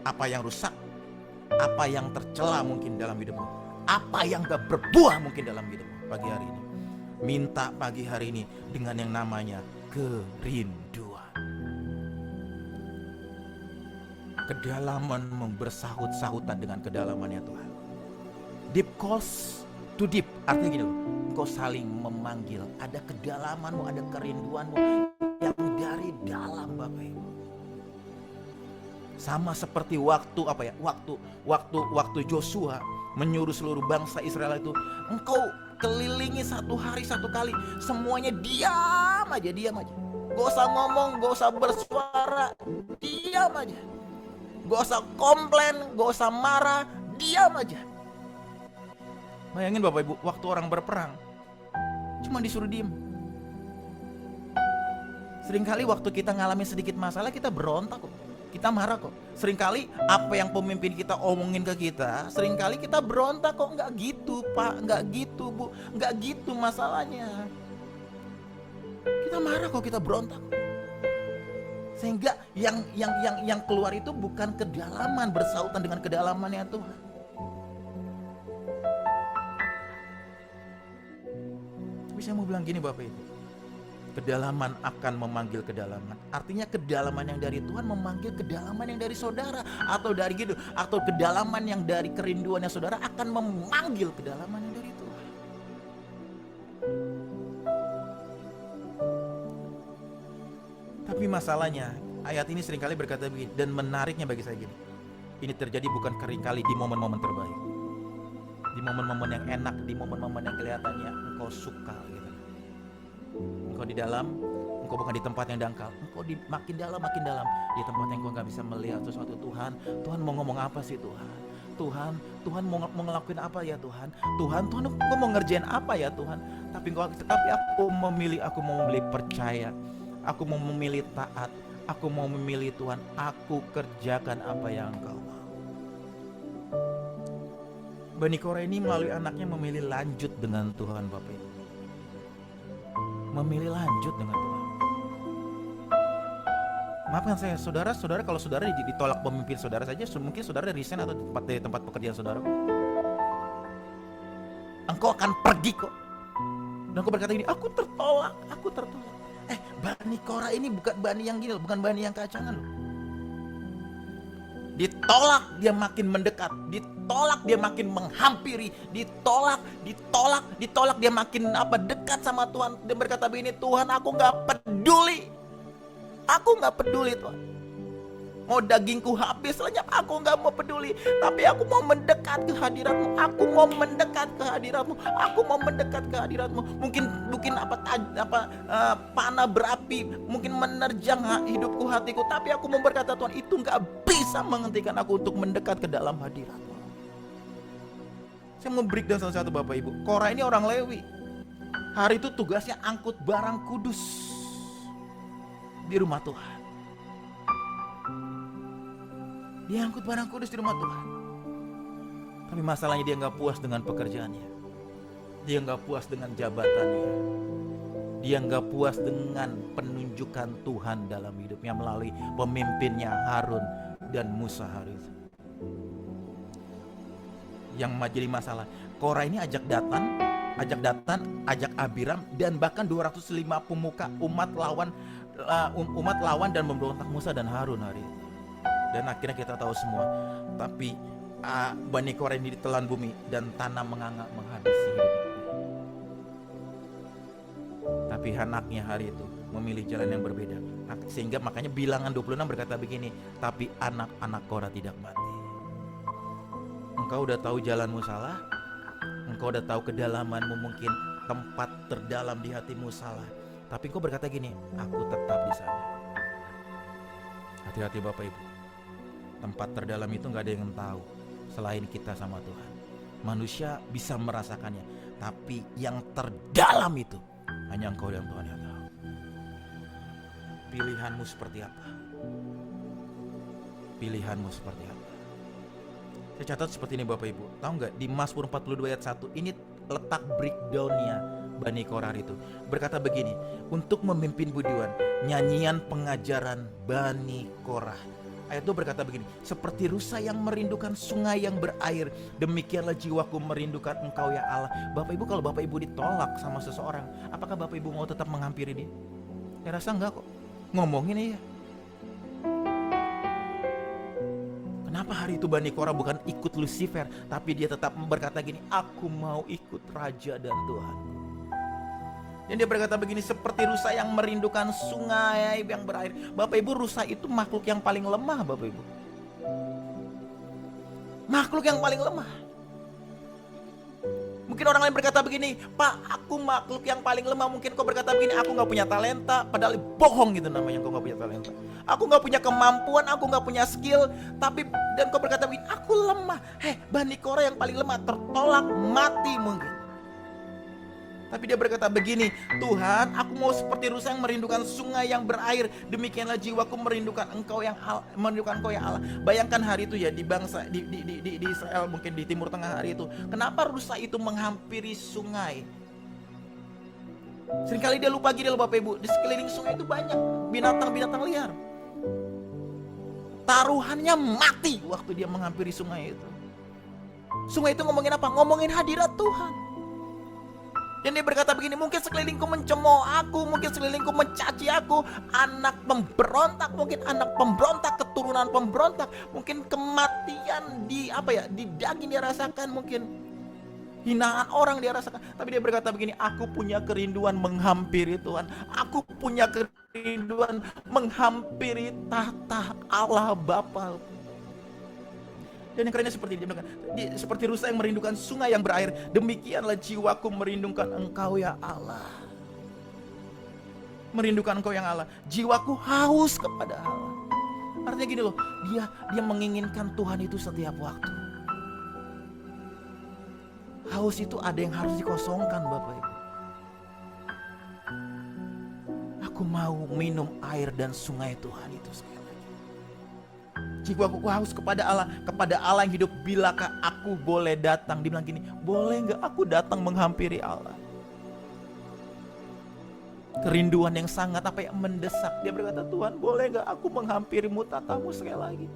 Apa yang rusak? Apa yang tercela mungkin dalam hidupmu? Apa yang gak berbuah mungkin dalam hidupmu pagi hari ini? Minta pagi hari ini dengan yang namanya kerinduan. Kedalaman bersahut-sahutan dengan kedalamannya Tuhan. Deep calls to deep. Artinya gini loh, engkau saling memanggil. Ada kedalamanmu, ada kerinduanmu yang dari dalam Bapak Ibu. Sama seperti waktu Joshua menyuruh seluruh bangsa Israel itu, engkau kelilingi satu hari satu kali, semuanya diam aja. Gak usah ngomong, gak usah bersuara, diam aja. Gak usah komplain, gak usah marah, diam aja. Bayangin Bapak Ibu, waktu orang berperang cuma disuruh diem. Seringkali waktu kita ngalamin sedikit masalah, kita berontak kok, kita marah kok. Seringkali apa yang pemimpin kita omongin ke kita, seringkali kita berontak kok. Nggak gitu Pak, nggak gitu Bu, nggak gitu masalahnya. Kita marah kok, kita berontak. Sehingga yang keluar itu bukan kedalaman, bersautan dengan kedalamannya Tuhan. Tapi saya mau bilang gini Bapak Ibu, kedalaman akan memanggil kedalaman. Artinya kedalaman yang dari Tuhan memanggil kedalaman yang dari saudara, atau kedalaman yang dari kerinduannya saudara akan memanggil kedalaman yang dari Tuhan. Tapi masalahnya ayat ini seringkali berkata begini, dan menariknya bagi saya gini, ini terjadi bukan seringkali di momen-momen terbaik, di momen-momen yang enak, di momen-momen yang kelihatannya engkau suka gitu. Engkau di dalam, engkau bukan di tempat yang dangkal, engkau di makin dalam, di tempat yang engkau gak bisa melihat sesuatu. Tuhan mau ngomong apa sih Tuhan mau ngelakuin apa ya Tuhan engkau mau ngerjain apa ya Tuhan. Tapi aku mau memilih percaya, aku mau memilih taat, aku mau memilih Tuhan, aku kerjakan apa yang engkau mau. Bani Korah ini melalui anaknya memilih lanjut dengan Tuhan Bapak Ibu. Memilih lanjut dengan Tuhan. Maafkan saya, saudara kalau saudara ditolak pemimpin saudara saja, mungkin saudara resign atau dari tempat pekerjaan saudara. Engkau akan pergi kok. Dan engkau berkata ini, aku tertolak. Bani Korah ini bukan bani yang gini, bukan bani yang kacangan loh. Ditolak dia makin mendekat, ditolak dia makin menghampiri, ditolak dia makin dekat sama Tuhan. Dia berkata begini, Tuhan aku gak peduli Tuhan. Mau dagingku habis lenyap, aku gak mau peduli. Tapi aku mau mendekat ke hadirat-Mu. Aku mau mendekat ke hadirat-Mu. Mungkin panah berapi mungkin menerjang hidupku, hatiku. Tapi aku mau berkata Tuhan, itu gak bisa menghentikan aku untuk mendekat ke dalam hadirat-Mu. Saya mau breakdown salah satu Bapak Ibu. Korah ini orang Lewi. Hari itu tugasnya angkut barang kudus di rumah Tuhan. Dia angkut barang kudus di rumah Tuhan. Tapi masalahnya dia gak puas dengan pekerjaannya. Dia gak puas dengan jabatannya. Dia gak puas dengan penunjukan Tuhan dalam hidupnya melalui pemimpinnya Harun dan Musa hari itu. Yang jadi masalah, Korah ini ajak Datan, ajak Abiram, dan bahkan 205 pemuka umat lawan dan memberontak Musa dan Harun hari itu. Dan akhirnya kita tahu semua. Tapi Bani Korah ini ditelan bumi dan tanah menganga menghabisi hidup. Tapi anaknya hari itu memilih jalan yang berbeda. Sehingga makanya bilangan 26 berkata begini, tapi anak-anak Korah tidak mati. Engkau udah tahu jalanmu salah, engkau udah tahu kedalamanmu, mungkin tempat terdalam di hatimu salah, tapi engkau berkata gini, aku tetap di sana. Hati-hati Bapak Ibu. Tempat terdalam itu gak ada yang tahu selain kita sama Tuhan. Manusia bisa merasakannya, Tapi yang terdalam itu hanya Engkau dan Tuhan yang tahu. Pilihanmu seperti apa? Pilihanmu seperti apa? Saya catat seperti ini Bapak Ibu. Tahu nggak, di Mazmur 42 ayat 1 ini letak breakdownnya Bani Korah itu. Berkata begini, untuk memimpin budiwan, nyanyian pengajaran Bani Korah. Ayat itu berkata begini, seperti rusa yang merindukan sungai yang berair, demikianlah jiwaku merindukan Engkau ya Allah. Bapak Ibu, kalau Bapak Ibu ditolak sama seseorang, apakah Bapak Ibu mau tetap menghampiri dia? Saya rasa enggak kok. Ngomongin iya. Kenapa hari itu Bani Korah bukan ikut Lucifer, tapi dia tetap berkata gini, aku mau ikut Raja dan Tuhan. Dan dia berkata begini, seperti rusa yang merindukan sungai yang berair. Bapak Ibu, rusa itu makhluk yang paling lemah Bapak Ibu. Makhluk yang paling lemah. Mungkin orang lain berkata begini, Pak, aku makhluk yang paling lemah. Mungkin kau berkata begini, aku gak punya talenta. Padahal bohong gitu namanya, kau gak punya talenta. Aku gak punya kemampuan, aku gak punya skill. Tapi, dan kau berkata begini, aku lemah. Bani Korah yang paling lemah, tertolak, mati mungkin. Tapi dia berkata begini, Tuhan, aku mau seperti rusa yang merindukan sungai yang berair, demikianlah jiwaku merindukan Engkau yang Allah. Bayangkan hari itu ya, di bangsa di Israel, mungkin di Timur Tengah hari itu, kenapa rusa itu menghampiri sungai? Seringkali dia lupa gini loh Bapak Ibu, di sekeliling sungai itu banyak binatang-binatang liar. Taruhannya mati waktu dia menghampiri sungai itu. Sungai itu ngomongin apa? Ngomongin hadirat Tuhan. Dan dia berkata begini, mungkin sekelilingku mencemooh aku, mungkin sekelilingku mencaci aku, anak pemberontak, mungkin anak pemberontak, keturunan pemberontak, mungkin kematian di daging dia rasakan, mungkin hinaan orang dia rasakan. Tapi dia berkata begini, aku punya kerinduan menghampiri Tuhan, aku punya kerinduan menghampiri tahta Allah Bapa. Dan yang kerennya seperti dia, seperti rusa yang merindukan sungai yang berair, demikianlah jiwaku merindukan Engkau ya Allah. Merindukan Engkau yang Allah. Jiwaku haus kepada Allah. Artinya gini loh, dia menginginkan Tuhan itu setiap waktu. Haus itu ada yang harus dikosongkan Bapak Ibu. Aku mau minum air dan sungai Tuhan itu sekali. Jiwaku haus kepada Allah yang hidup. Bilakah aku boleh datang? Dia bilang gini, boleh gak aku datang menghampiri Allah? Kerinduan yang sangat mendesak. Dia berkata, Tuhan, boleh gak aku menghampirimu tatamu sekali lagi?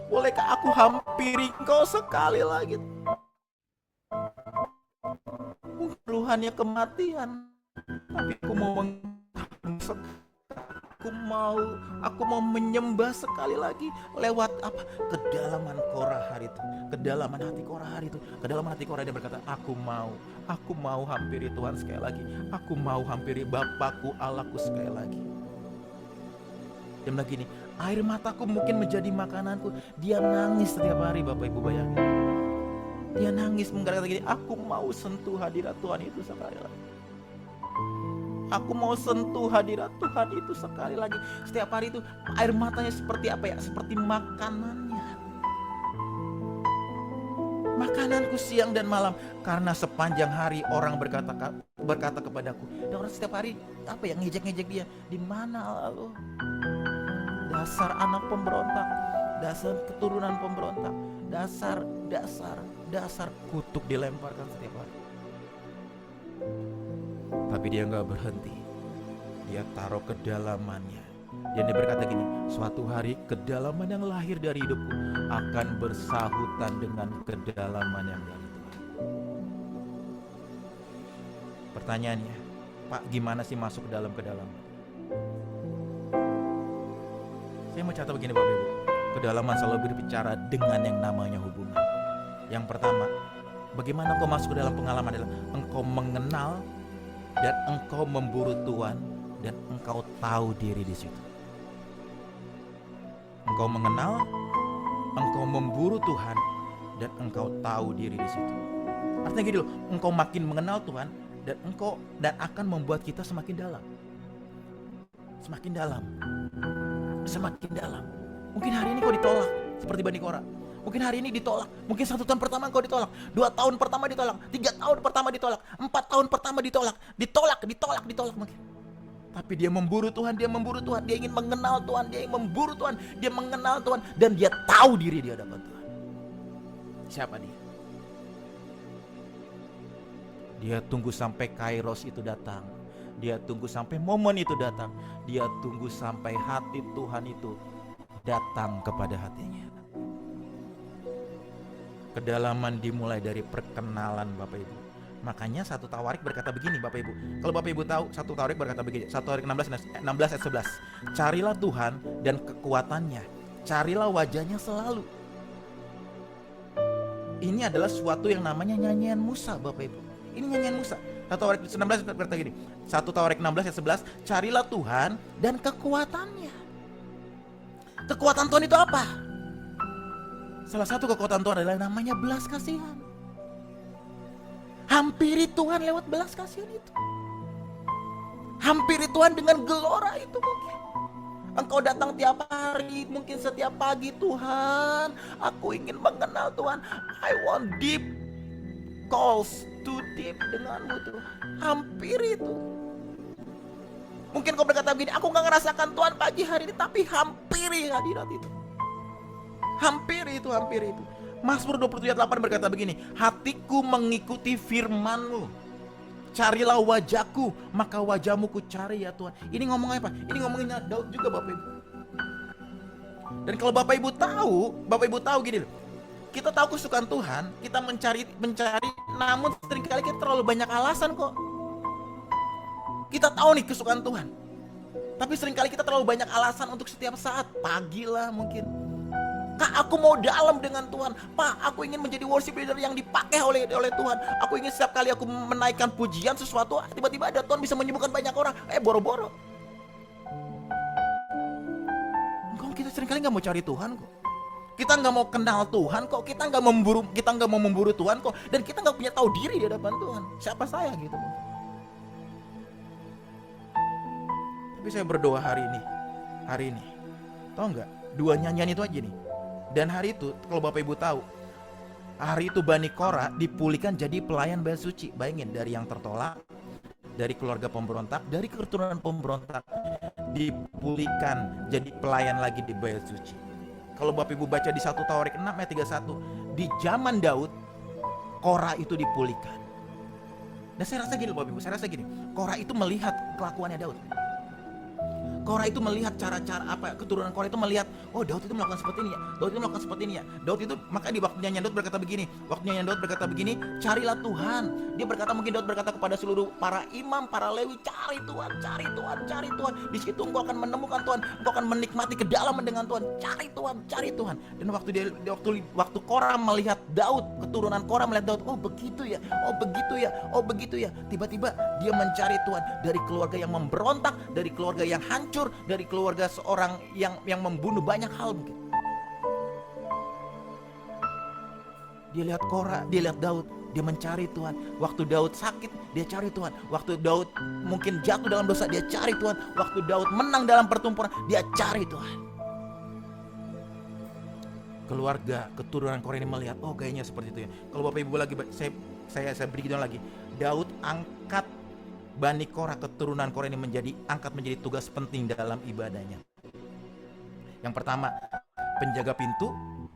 Bolehkah aku hampiri Engkau sekali lagi? Keluhannya kematian, tapi aku mau Aku mau menyembah sekali lagi lewat kedalaman Korah hari itu, kedalaman hati Korah hari itu, kedalaman hati Korah. Dia berkata, aku mau hampiri Tuhan sekali lagi, aku mau hampiri Bapakku Allahku sekali lagi. Dia bilang gini, air mataku mungkin menjadi makananku. Dia nangis setiap hari Bapak Ibu, bayangin. Dia nangis mengatakan gini, aku mau sentuh hadirat Tuhan itu sekali lagi. Aku mau sentuh hadirat Tuhan itu sekali lagi. Setiap hari itu air matanya seperti seperti makanannya. Makananku siang dan malam. Karena sepanjang hari orang berkata kepadaku. Dan orang setiap hari ngejek-ngejek dia. Di mana Allah? Dasar anak pemberontak, dasar keturunan pemberontak, dasar kutuk dilemparkan setiap hari. Tapi dia gak berhenti. Dia taruh kedalamannya. Dan dia berkata gini, suatu hari kedalaman yang lahir dari hidupku akan bersahutan dengan kedalaman yang dari Tuhan. Pertanyaannya, Pak, gimana sih masuk ke dalam kedalaman? Saya mau catat begini Bapak Ibu. Kedalaman selalu berbicara dengan yang namanya hubungan. Yang pertama, bagaimana engkau masuk ke dalam pengalaman adalah engkau mengenal dan engkau memburu Tuhan dan engkau tahu diri di situ. Engkau mengenal, engkau memburu Tuhan dan engkau tahu diri di situ. Artinya gini loh, engkau makin mengenal Tuhan dan akan membuat kita semakin dalam. Semakin dalam. Semakin dalam. Mungkin hari ini kau ditolak seperti Bani Korah. Mungkin hari ini ditolak, mungkin 1 tahun pertama engkau ditolak, 2 tahun pertama ditolak, 3 tahun pertama ditolak, 4 tahun pertama ditolak mungkin. Tapi dia memburu Tuhan, dia ingin mengenal Tuhan, dia ingin memburu Tuhan, dia mengenal Tuhan, dan dia tahu diri di hadapan Tuhan. Siapa dia? Dia tunggu sampai Kairos itu datang. Dia tunggu sampai momen itu datang. Dia tunggu sampai hati Tuhan itu datang kepada hatinya. Kedalaman dimulai dari perkenalan, Bapak Ibu. Makanya 1 Tawarik berkata begini, Bapak Ibu. Kalau Bapak Ibu tahu, 1 Tawarik berkata begini, 1 Tawarik 16 ayat 11. Carilah Tuhan dan kekuatannya, carilah wajahnya selalu. Ini adalah suatu yang namanya nyanyian Musa, Bapak Ibu. Ini nyanyian Musa. 1 Tawarik 16 berkata gini, 1 Tawarik 16 ayat 11, carilah Tuhan dan kekuatannya. Kekuatan Tuhan itu apa? Salah satu kekuatan Tuhan adalah namanya belas kasihan. Hampiri Tuhan lewat belas kasihan itu. Hampiri Tuhan dengan gelora itu mungkin. Engkau datang tiap hari, mungkin setiap pagi, Tuhan, aku ingin mengenal Tuhan. I want deep calls to deep denganmu Tuhan. Hampiri itu. Mungkin kau berkata begini, aku gak ngerasakan Tuhan pagi hari ini, tapi hampiri hadirat itu. Hampiri itu. Mazmur 27 ayat 8 berkata begini, hatiku mengikuti firman-Mu. Carilah wajahku, maka wajahmu ku cari ya Tuhan. Ini ngomongnya apa? Ini ngomongnya Daud juga, Bapak Ibu. Dan kalau Bapak Ibu tahu gini loh. Kita tahu kesukaan Tuhan, kita mencari, namun seringkali kita terlalu banyak alasan kok. Kita tahu nih kesukaan Tuhan, tapi seringkali kita terlalu banyak alasan untuk setiap saat. Pagi lah mungkin, Kak, aku mau dalam dengan Tuhan. Pak, aku ingin menjadi worship leader yang dipakai oleh Tuhan. Aku ingin setiap kali aku menaikkan pujian sesuatu, tiba-tiba ada Tuhan bisa menyembuhkan banyak orang. Boro-boro. Kita seringkali gak mau cari Tuhan kok. Kita gak mau kenal Tuhan kok. Kita gak mau memburu Tuhan kok. Dan kita gak punya tahu diri di hadapan Tuhan. Siapa saya gitu. Tapi saya berdoa hari ini. Tahu gak? 2 nyanyian itu aja nih. Dan hari itu, kalau Bapak Ibu tahu, hari itu Bani Korah dipulihkan jadi pelayan bait suci. Bayangin, dari yang tertolak, dari keluarga pemberontak, dari keturunan pemberontak, dipulihkan jadi pelayan lagi di bait suci. Kalau Bapak Ibu baca di 1 Tawarik 6 ayat 31, di zaman Daud, Korah itu dipulihkan. Dan saya rasa gini Bapak Ibu, Korah itu melihat kelakuannya Daud. Korah itu melihat cara-cara keturunan Korah itu melihat, oh Daud itu melakukan seperti ini ya. Daud itu, maka di waktu nyanyian Daud berkata begini, carilah Tuhan. Mungkin Daud berkata kepada seluruh para imam, para Lewi, cari Tuhan. Di situ engkau akan menemukan Tuhan, engkau akan menikmati kedalaman dengan Tuhan. Cari Tuhan. Dan waktu Korah melihat Daud, keturunan Korah melihat Daud, oh begitu ya. Tiba-tiba dia mencari Tuhan dari keluarga yang memberontak, dari keluarga yang hancur, dari keluarga seorang yang membunuh banyak hal mungkin. Dia lihat Korah, dia lihat Daud, dia mencari Tuhan. Waktu Daud sakit, dia cari Tuhan. Waktu Daud mungkin jatuh dalam dosa, dia cari Tuhan. Waktu Daud menang dalam pertempuran, dia cari Tuhan. Keluarga keturunan Korah ini melihat, oh kayaknya seperti itu ya. Kalau Bapak Ibu lagi, saya beri lagi. Daud angkat Bani Korah, keturunan Korah ini angkat menjadi tugas penting dalam ibadahnya. Yang pertama, penjaga pintu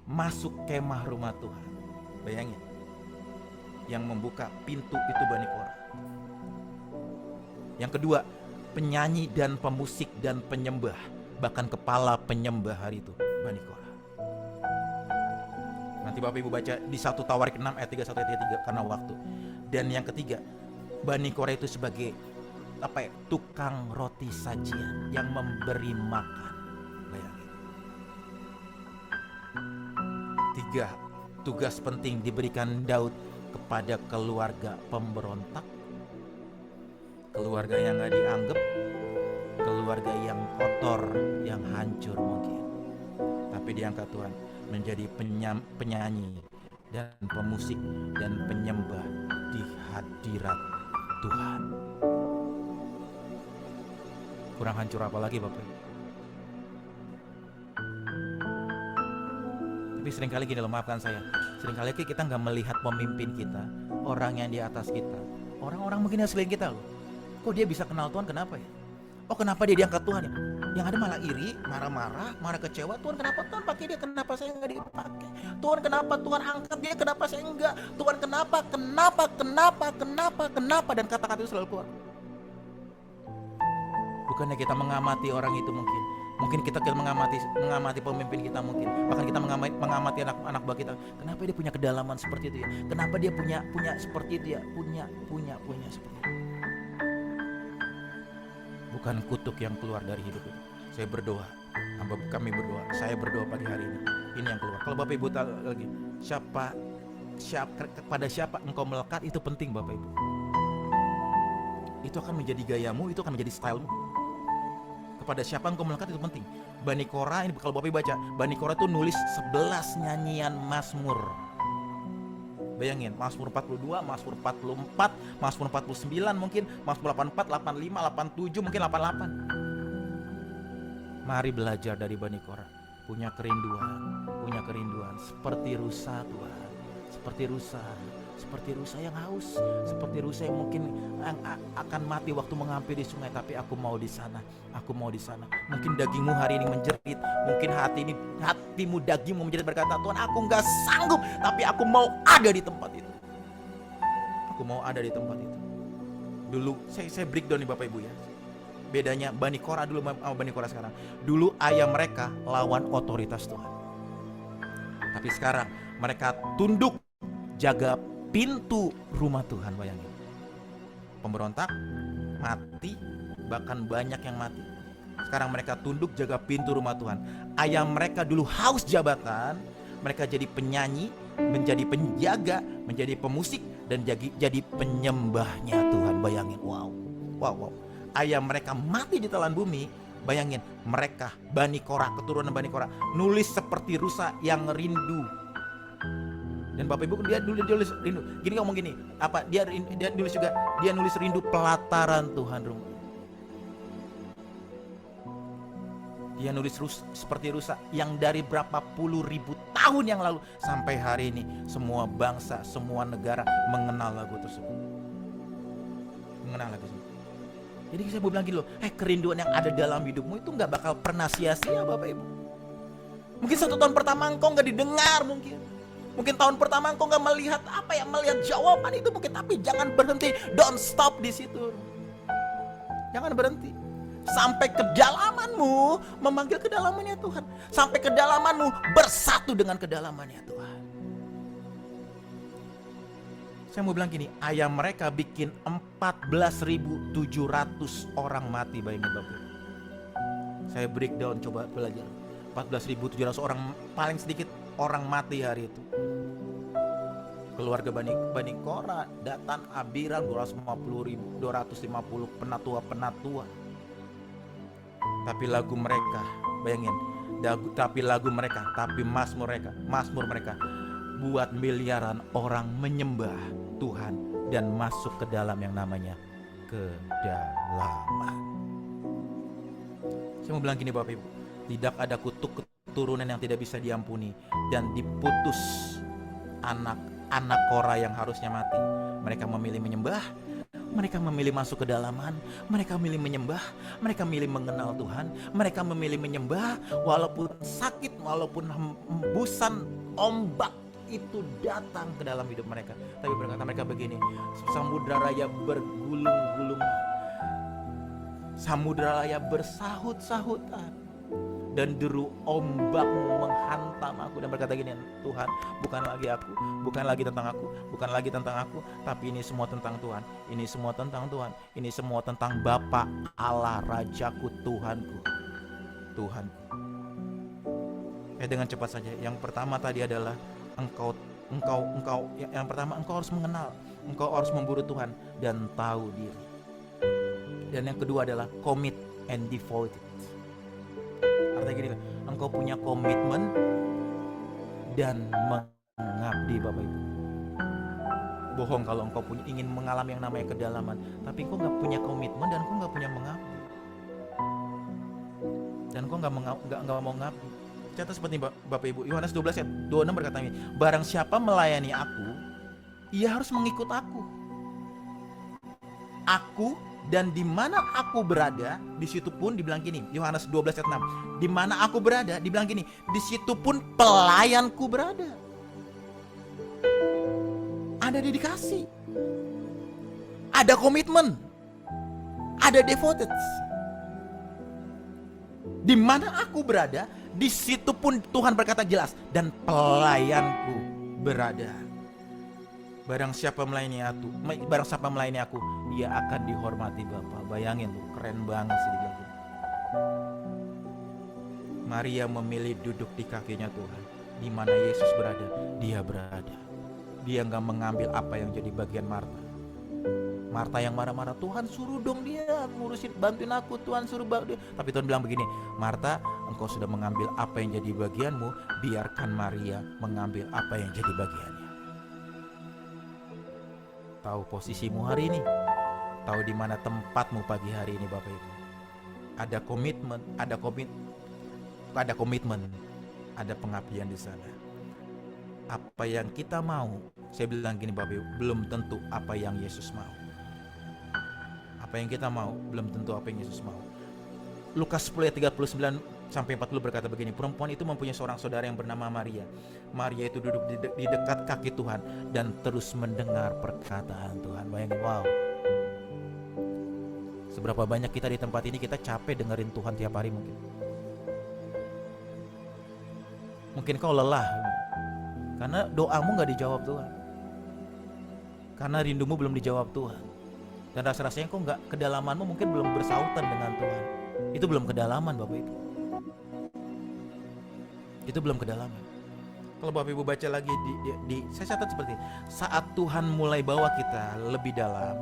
masuk kemah rumah Tuhan. Bayangin, yang membuka pintu itu Bani Korah. Yang kedua, penyanyi dan pemusik dan penyembah, bahkan kepala penyembah hari itu Bani Korah. Nanti Bapak Ibu baca di 1 Tawarik 6 ayat 31 ayat 3 karena waktu. Dan yang ketiga, Bani Korah itu sebagai tukang roti sajian yang memberi makan. Bayangin. 3 tugas penting diberikan Daud kepada keluarga pemberontak, keluarga yang gak dianggap, keluarga yang kotor, yang hancur mungkin, tapi diangkat Tuhan menjadi penyanyi dan pemusik dan penyembah di hadirat Tuhan. Kurang hancur apa lagi Bapak? Tapi seringkali gini loh, maafkan saya, seringkali kita nggak melihat pemimpin kita, orang yang di atas kita, orang-orang mungkin yang selain kita loh. Kok dia bisa kenal Tuhan, kenapa ya? Oh, kenapa dia diangkat Tuhan ya? Yang ada malah iri, marah-marah, marah kecewa. Tuhan, kenapa Tuhan pakai dia? Kenapa saya nggak dipakai? Tuhan, kenapa Tuhan angkat dia? Kenapa saya enggak? Tuhan, kenapa? Dan kata-kata itu selalu keluar. Bukannya kita mengamati orang itu mungkin kita mengamati pemimpin kita, mungkin bahkan kita mengamati anak-anak buah kita. Kenapa dia punya kedalaman seperti itu ya? Kenapa dia punya seperti itu ya? Punya seperti itu. Bukan kutuk yang keluar dari hidup itu. Saya berdoa, saya berdoa pagi hari ini yang keluar. Kalau Bapak Ibu tahu lagi, kepada siapa engkau melekat, itu penting Bapak Ibu. Itu akan menjadi gayamu, itu akan menjadi stylemu. Kepada siapa engkau melekat itu penting. Bani Korah ini, kalau Bapak Ibu baca, Bani Korah itu nulis 11 nyanyian Mazmur. Bayangin, Mazmur 42, Mazmur 44, Mazmur 49 mungkin, Mazmur 84, 85, 87, mungkin 88. Mari belajar dari Bani Korah. Punya kerinduan seperti rusa Tuhan. Seperti rusa yang haus, seperti rusa yang mungkin akan mati waktu menghampiri sungai, tapi aku mau di sana. Mungkin dagingmu hari ini menjerit, mungkin hatimu, dagingmu menjerit, berkata, Tuhan, aku nggak sanggup, tapi aku mau ada di tempat itu. Dulu saya breakdown nih Bapak Ibu ya. Bedanya Bani Korah dulu sama Bani Korah sekarang. Dulu ayah mereka lawan otoritas Tuhan, tapi sekarang mereka tunduk jaga pintu rumah Tuhan. Bayangin, pemberontak mati, bahkan banyak yang mati. Sekarang mereka tunduk jaga pintu rumah Tuhan. Ayah mereka dulu haus jabatan, mereka jadi penyanyi, menjadi penjaga, menjadi pemusik, dan jadi penyembahnya Tuhan. Bayangin, wow. Ayah mereka mati di telan bumi. Bayangin, mereka Bani Korah, keturunan Bani Korah, nulis seperti rusa yang rindu. Dan Bapak Ibu, dia nulis rindu. Gini ngomong gini, apa dia nulis juga, dia nulis rindu pelataran Tuhan rumah. Dia nulis seperti rusa yang dari berapa puluh ribu tahun yang lalu sampai hari ini semua bangsa, semua negara mengenal lagu tersebut. Jadi saya mau bilang gini loh, kerinduan yang ada dalam hidupmu itu gak bakal pernah sia-sia Bapak Ibu. Mungkin 1 tahun pertama engkau gak didengar, mungkin tahun pertama engkau gak melihat melihat jawaban itu mungkin, tapi jangan berhenti, don't stop di situ. Jangan berhenti. Sampai kedalamanmu memanggil kedalamannya Tuhan. Sampai kedalamanmu bersatu dengan kedalamannya Tuhan. Saya mau bilang gini, ayah mereka bikin 14.700 orang mati, bayangin Bapak. Saya breakdown, coba belajar. 14.700 orang, paling sedikit orang mati hari itu. Keluarga Bani Korah, Datan, Abiram, 250 penatua. Tapi lagu mereka, bayangin, tapi Mazmur mereka buat miliaran orang menyembah Tuhan dan masuk ke dalam yang namanya kedalaman. Saya mau bilang gini Bapak Ibu, tidak ada kutuk keturunan yang tidak bisa diampuni dan diputus anak Korah yang harusnya mati. Mereka memilih menyembah, mereka memilih masuk ke dalaman, mereka memilih menyembah, mereka memilih mengenal Tuhan, mereka memilih menyembah walaupun sakit, walaupun hembusan ombak itu datang ke dalam hidup mereka. Tapi berkata mereka begini, samudra raya bergulung-gulung, samudra raya bersahut-sahutan, dan deru ombak menghantam aku. Dan berkata gini, Tuhan, bukan lagi tentang aku, tapi ini semua tentang Tuhan. Ini semua tentang Tuhan. Ini semua tentang Bapa Allah, Rajaku, Tuhanku. Dengan cepat saja. Yang pertama tadi adalah engkau harus mengenal, engkau harus memburu Tuhan dan tahu diri. Dan yang kedua adalah commit and devoted. Artinya gini, engkau punya komitmen dan mengabdi Bapak Ibu. Bohong kalau engkau ingin mengalami yang namanya kedalaman, tapi engkau gak punya komitmen dan engkau gak punya mengabdi. Dan engkau gak mau ngabdi. Catat seperti Bapak Ibu. Yohanes 12 ayat 26 berkata ini, barang siapa melayani aku, ia harus mengikut aku. Aku dan di mana aku berada, di situ pun dibilang gini. Yohanes 12 ayat 6. Di mana aku berada, dibilang gini, di situ pun pelayanku berada. Ada dedikasi, ada komitmen, ada devoted. Di mana aku berada, di situ pun Tuhan berkata jelas, dan pelayanku berada. Barang siapa melayani aku, dia akan dihormati Bapa. Bayangin tuh, keren banget sih dia. Maria memilih duduk di kakinya Tuhan. Di mana Yesus berada, dia berada. Dia nggak mengambil apa yang jadi bagian Marta. Marta yang marah-marah, Tuhan suruh dong dia ngurusin, bantuin aku, Tuhan suruh bantuin. Tapi Tuhan bilang begini, Marta, engkau sudah mengambil apa yang jadi bagianmu, biarkan Maria mengambil apa yang jadi bagiannya. Tahu posisimu hari ini, tahu di mana tempatmu pagi hari ini Bapak Ibu. Ada komitmen, ada pengabdian di sana. Apa yang kita mau, saya bilang gini Bapak Ibu, belum tentu apa yang Yesus mau. Apa yang kita mau belum tentu apa yang Yesus mau. Lukas 10 ayat 39 sampai 40 berkata begini, perempuan itu mempunyai seorang saudara yang bernama Maria. Maria itu duduk di dekat kaki Tuhan dan terus mendengar perkataan Tuhan. Bayangin, wow. Seberapa banyak kita di tempat ini kita capek dengerin Tuhan tiap hari mungkin. Mungkin kau lelah karena doamu gak dijawab Tuhan, karena rindumu belum dijawab Tuhan. Dan rasa-rasanya kok nggak, kedalamanmu mungkin belum bersautan dengan Tuhan. Itu belum kedalaman Bapak Ibu. Itu belum kedalaman. Kalau Bapak Ibu baca lagi saya catat seperti ini. Saat Tuhan mulai bawa kita lebih dalam,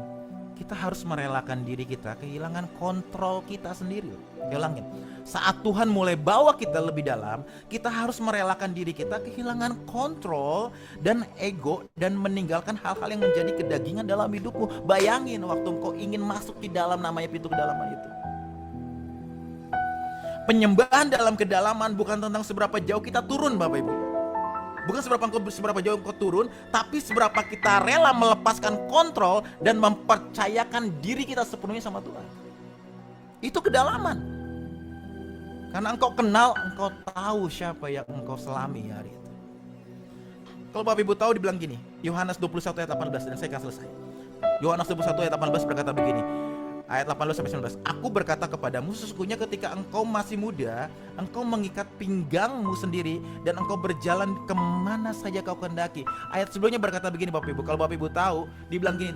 kita harus merelakan diri kita kehilangan kontrol kita sendiri. Hilangin. Saat Tuhan mulai bawa kita lebih dalam, kita harus merelakan diri kita kehilangan kontrol dan ego dan meninggalkan hal-hal yang menjadi kedagingan dalam hidupmu. Bayangin waktu engkau ingin masuk di dalam, namanya pintu kedalaman itu. Penyembahan dalam kedalaman bukan tentang seberapa jauh kita turun Bapak Ibu. Bukan seberapa jauh engkau turun, tapi seberapa kita rela melepaskan kontrol dan mempercayakan diri kita sepenuhnya sama Tuhan. Itu kedalaman. Karena engkau kenal, engkau tahu siapa yang engkau selami hari itu. Kalau Bapak Ibu tahu dibilang gini, Yohanes 21 ayat 18, dan saya akan selesai. Yohanes 21 ayat 18 berkata begini, ayat 18 sampai 19. Aku berkata kepadamu, sesungguhnya ketika engkau masih muda, engkau mengikat pinggangmu sendiri dan engkau berjalan kemana saja kau kehendaki. Ayat sebelumnya berkata begini Bapak Ibu. Kalau Bapak Ibu tahu, dibilang gini,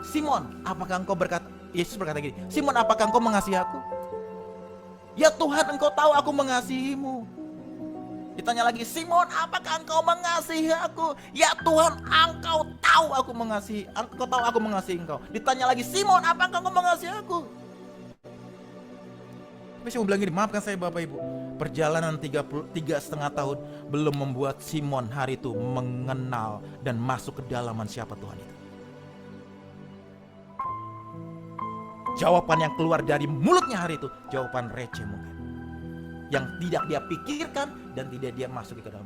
Simon, apakah engkau berkata, Yesus berkata gini, Simon, apakah engkau mengasihi aku? Ya Tuhan, engkau tahu aku mengasihimu. Ditanya lagi, Simon, apakah engkau mengasihi aku? Ya Tuhan, engkau tahu aku mengasihi, engkau tahu aku mengasihi engkau. Ditanya lagi, Simon, apakah engkau mengasihi aku? Tapi saya mau bilang gini, maafkan saya Bapak Ibu, perjalanan 3,5 tahun belum membuat Simon hari itu mengenal dan masuk ke dalaman siapa Tuhan itu. Jawaban yang keluar dari mulutnya hari itu, jawaban receh mungkin, yang tidak dia pikirkan dan tidak dia masuk ke dalam.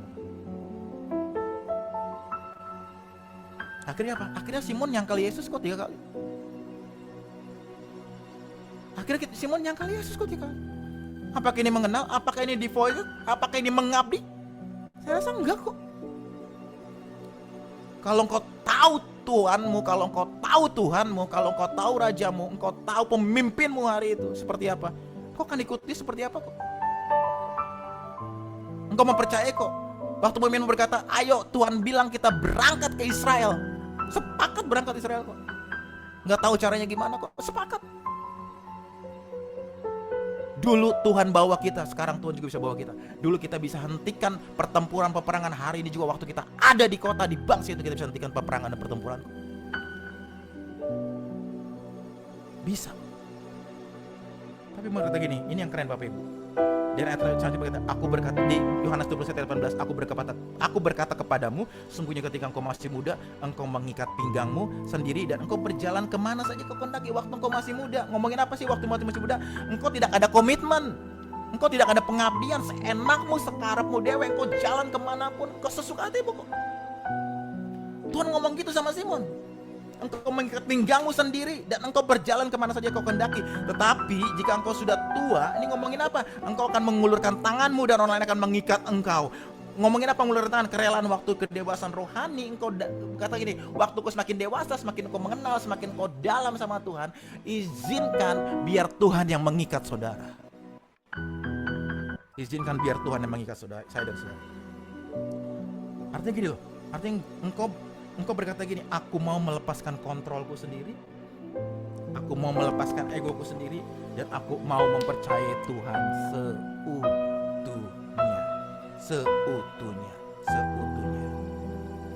Akhirnya apa? Akhirnya Simon nyangkal Yesus kok 3 kali. Akhirnya Simon nyangkal Yesus kok 3 kali. Apakah ini mengenal? Apakah ini devoted? Apakah ini mengabdi? Saya rasa enggak kok. Kalau engkau tahu Tuhanmu, kalau engkau tahu Tuhanmu, kalau engkau tahu Rajamu, engkau tahu pemimpinmu hari itu seperti apa, kau akan ikuti seperti apa kok. Engkau mempercayai kok. Waktu pemimpin berkata, ayo Tuhan bilang kita berangkat ke Israel, sepakat berangkat ke Israel kok. Nggak tahu caranya gimana kok, sepakat. Dulu Tuhan bawa kita, sekarang Tuhan juga bisa bawa kita. Dulu kita bisa hentikan pertempuran peperangan, hari ini juga waktu kita ada di kota, di bangsa itu kita bisa hentikan peperangan dan pertempuran. Bisa. Tapi mau kata gini, ini yang keren Bapak Ibu. Dan ayat selanjutnya berkata, aku berkata di Yohanes 21 ayat 18, aku berkata kepadamu, sungguhnya ketika engkau masih muda, engkau mengikat pinggangmu sendiri dan engkau berjalan kemana saja kau kehendaki waktu engkau masih muda. Ngomongin apa sih waktu masih muda? Engkau tidak ada komitmen. Engkau tidak ada pengabdian, seenakmu, sekarapmu dewe, engkau jalan kemanapun, engkau sesuka hatimu kok. Tuhan ngomong gitu sama Simon. Engkau mengikat pinggangmu sendiri dan engkau berjalan kemana saja kau kehendaki. Tetapi jika engkau sudah tua, ini ngomongin apa? Engkau akan mengulurkan tanganmu dan orang lain akan mengikat engkau. Ngomongin apa mengulurkan tangan? Kerelaan waktu kedewasaan rohani. Engkau kata gini, waktu kau semakin dewasa, semakin kau mengenal, semakin kau dalam sama Tuhan, izinkan biar Tuhan yang mengikat saudara. Izinkan biar Tuhan yang mengikat saudara, saya dan saudara. Artinya gini loh, artinya engkau berkata gini, aku mau melepaskan kontrolku sendiri, aku mau melepaskan egoku sendiri, dan aku mau mempercayai Tuhan seutuhnya.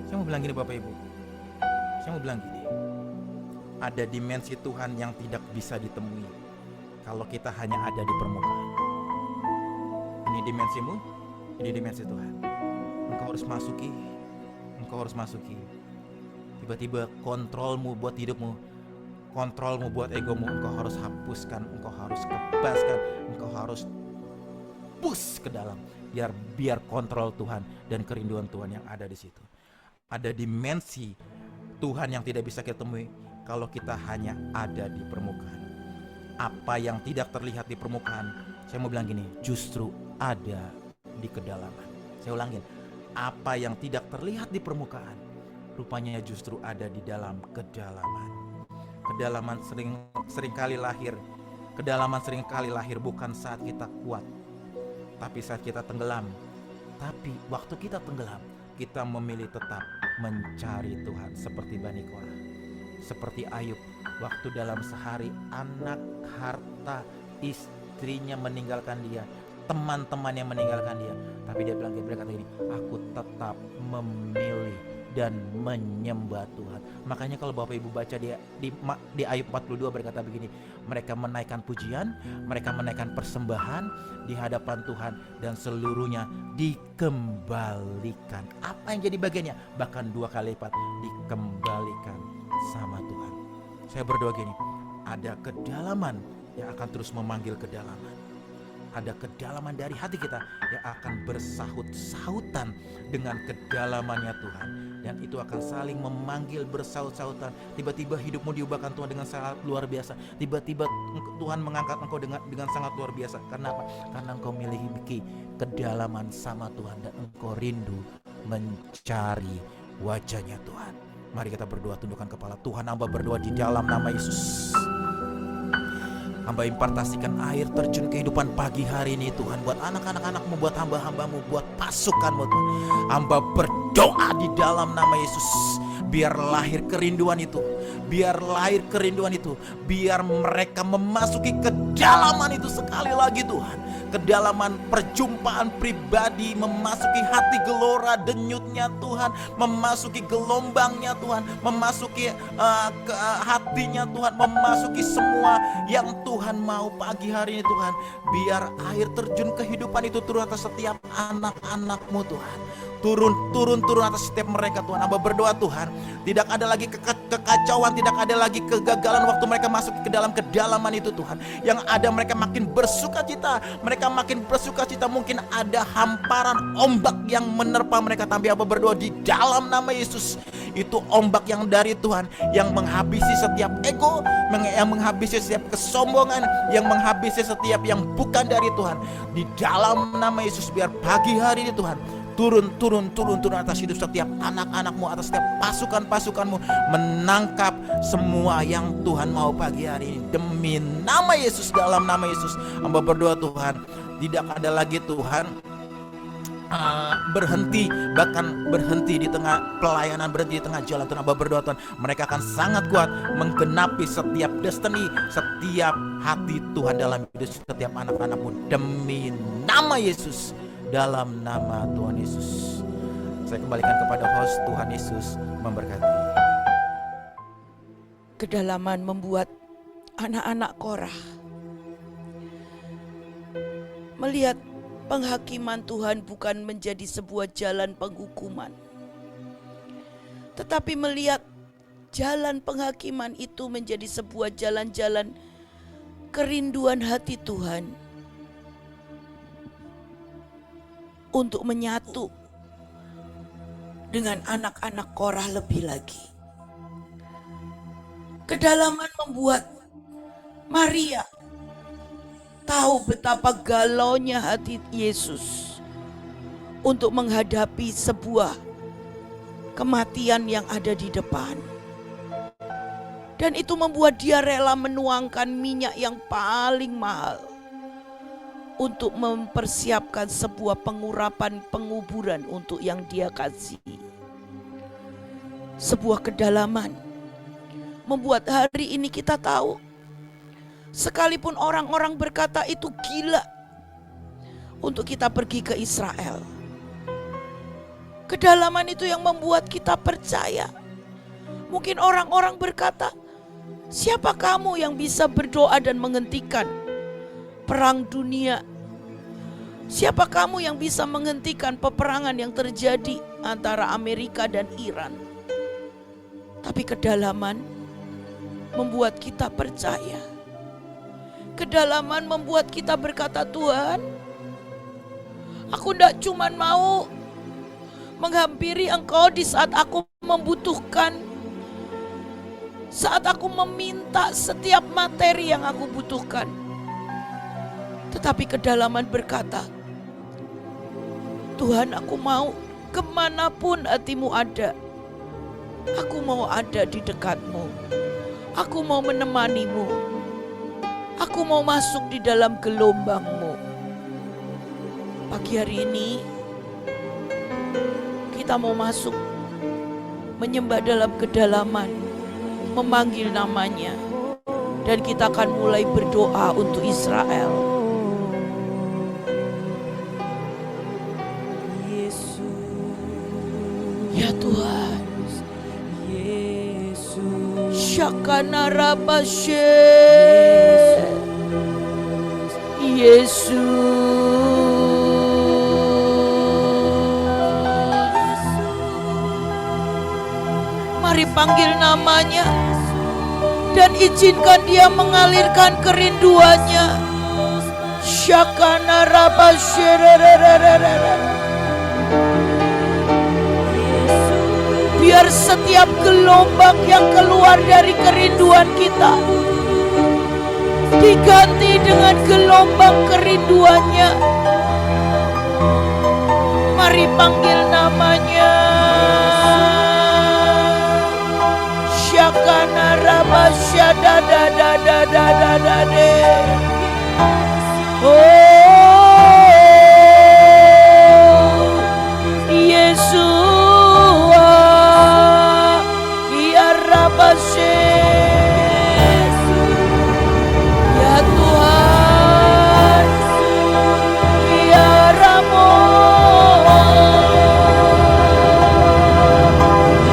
Saya mau bilang gini Bapak Ibu, saya mau bilang gini, ada dimensi Tuhan yang tidak bisa ditemui kalau kita hanya ada di permukaan. Ini dimensimu, ini dimensi Tuhan. Engkau harus masuki. Tiba-tiba kontrolmu buat hidupmu, kontrolmu buat egomu, engkau harus hapuskan, engkau harus kebaskan, engkau harus push ke dalam, biar kontrol Tuhan dan kerinduan Tuhan yang ada di situ. Ada dimensi Tuhan yang tidak bisa kita temui kalau kita hanya ada di permukaan. Apa yang tidak terlihat di permukaan, saya mau bilang gini, justru ada di kedalaman. Saya ulangin, apa yang tidak terlihat di permukaan, rupanya justru ada di dalam kedalaman. Kedalaman seringkali lahir bukan saat kita kuat, tapi saat kita tenggelam. Tapi waktu kita tenggelam, kita memilih tetap mencari Tuhan seperti Bani Korah, seperti Ayub. Waktu dalam sehari anak, harta, istrinya meninggalkan dia, teman-teman yang meninggalkan dia, tapi dia berkata ini, aku tetap memilih dan menyembah Tuhan. Makanya kalau Bapak Ibu baca di Ayub 42 berkata begini, mereka menaikkan pujian, mereka menaikkan persembahan di hadapan Tuhan dan seluruhnya dikembalikan. Apa yang jadi bagiannya? Bahkan 2 kali lipat dikembalikan sama Tuhan. Saya berdoa gini, ada kedalaman yang akan terus memanggil kedalaman. Ada kedalaman dari hati kita yang akan bersahut-sahutan dengan kedalamannya Tuhan, dan itu akan saling memanggil bersahut-sahutan. Tiba-tiba hidupmu diubahkan Tuhan dengan sangat luar biasa. Tiba-tiba Tuhan mengangkat engkau dengan sangat luar biasa. Karena apa? Karena engkau memiliki kedalaman sama Tuhan dan engkau rindu mencari wajahnya Tuhan. Mari kita berdoa, tundukkan kepala. Tuhan, hamba berdoa di dalam nama Yesus. Hamba impartasikan air terjun kehidupan pagi hari ini Tuhan, buat anak-anak-anakmu, buat hamba-hambamu, buat pasukanmu Tuhan. Hamba berdoa di dalam nama Yesus, biar lahir kerinduan itu, biar mereka memasuki kedalaman itu sekali lagi Tuhan. Kedalaman perjumpaan pribadi, memasuki hati gelora denyutnya Tuhan, memasuki gelombangnya Tuhan, memasuki hatinya Tuhan, memasuki semua yang Tuhan mau pagi hari ini Tuhan. Biar air terjun kehidupan itu turun atas setiap anak-anak-Mu Tuhan. Turun atas setiap mereka Tuhan. Hamba berdoa Tuhan, tidak ada lagi kekacauan, tidak ada lagi kegagalan waktu mereka masuk ke dalam kedalaman itu Tuhan. Yang ada mereka makin bersukacita, mungkin ada hamparan ombak yang menerpa mereka, tapi hamba berdoa di dalam nama Yesus, itu ombak yang dari Tuhan, yang menghabisi setiap ego, yang menghabisi setiap kesombongan, yang menghabisi setiap yang bukan dari Tuhan. Di dalam nama Yesus, biar pagi hari ini Tuhan turun atas hidup setiap anak-anak-Mu, atas setiap pasukan-pasukan-Mu, menangkap semua yang Tuhan mau pagi hari ini. Demi nama Yesus, dalam nama Yesus, hamba berdoa Tuhan, tidak ada lagi Tuhan berhenti di tengah pelayanan, berhenti di tengah jalan Tuhan. Hamba berdoa Tuhan, mereka akan sangat kuat menggenapi setiap destiny, setiap hati Tuhan dalam hidup setiap anak-anak-Mu. Demi nama Yesus, dalam nama Tuhan Yesus. Saya kembalikan kepada host. Tuhan Yesus memberkati. Kedalaman membuat anak-anak Korah melihat penghakiman Tuhan bukan menjadi sebuah jalan penghukuman, tetapi melihat jalan penghakiman itu menjadi sebuah jalan-jalan kerinduan hati Tuhan. untuk menyatu dengan anak-anak Korah lebih lagi. Kedalaman membuat Maria tahu betapa galaunya hati Yesus untuk menghadapi sebuah kematian yang ada di depan. Dan itu membuat dia rela menuangkan minyak yang paling mahal untuk mempersiapkan sebuah pengurapan penguburan untuk yang dia kasihi. Sebuah kedalaman membuat hari ini kita tahu, sekalipun orang-orang berkata itu gila untuk kita pergi ke Israel, kedalaman itu yang membuat kita percaya. Mungkin orang-orang berkata, siapa kamu yang bisa berdoa dan menghentikan perang dunia? Siapa kamu yang bisa menghentikan peperangan yang terjadi antara Amerika dan Iran? Tapi kedalaman membuat kita percaya. Kedalaman membuat kita berkata, Tuhan, aku tidak cuma mau menghampiri Engkau di saat aku membutuhkan, saat aku meminta setiap materi yang aku butuhkan. Tetapi kedalaman berkata, Tuhan, aku mau kemanapun hatimu ada, aku mau ada di dekatmu. Aku mau menemanimu. Aku mau masuk di dalam gelombangmu. Pagi hari ini kita mau masuk menyembah dalam kedalaman, memanggil namanya, dan kita akan mulai berdoa untuk Israel. Ya Tuhan, Shakana Rabashe, Yesus, mari panggil namanya dan izinkan dia mengalirkan kerinduannya. Shakana Rabashe, biar setiap gelombang yang keluar dari kerinduan kita diganti dengan gelombang kerinduannya. Mari panggil namanya. Syakana Rabasyada da da da da da da de. Oh Yesus. Ya Tuhan, ya Ramo,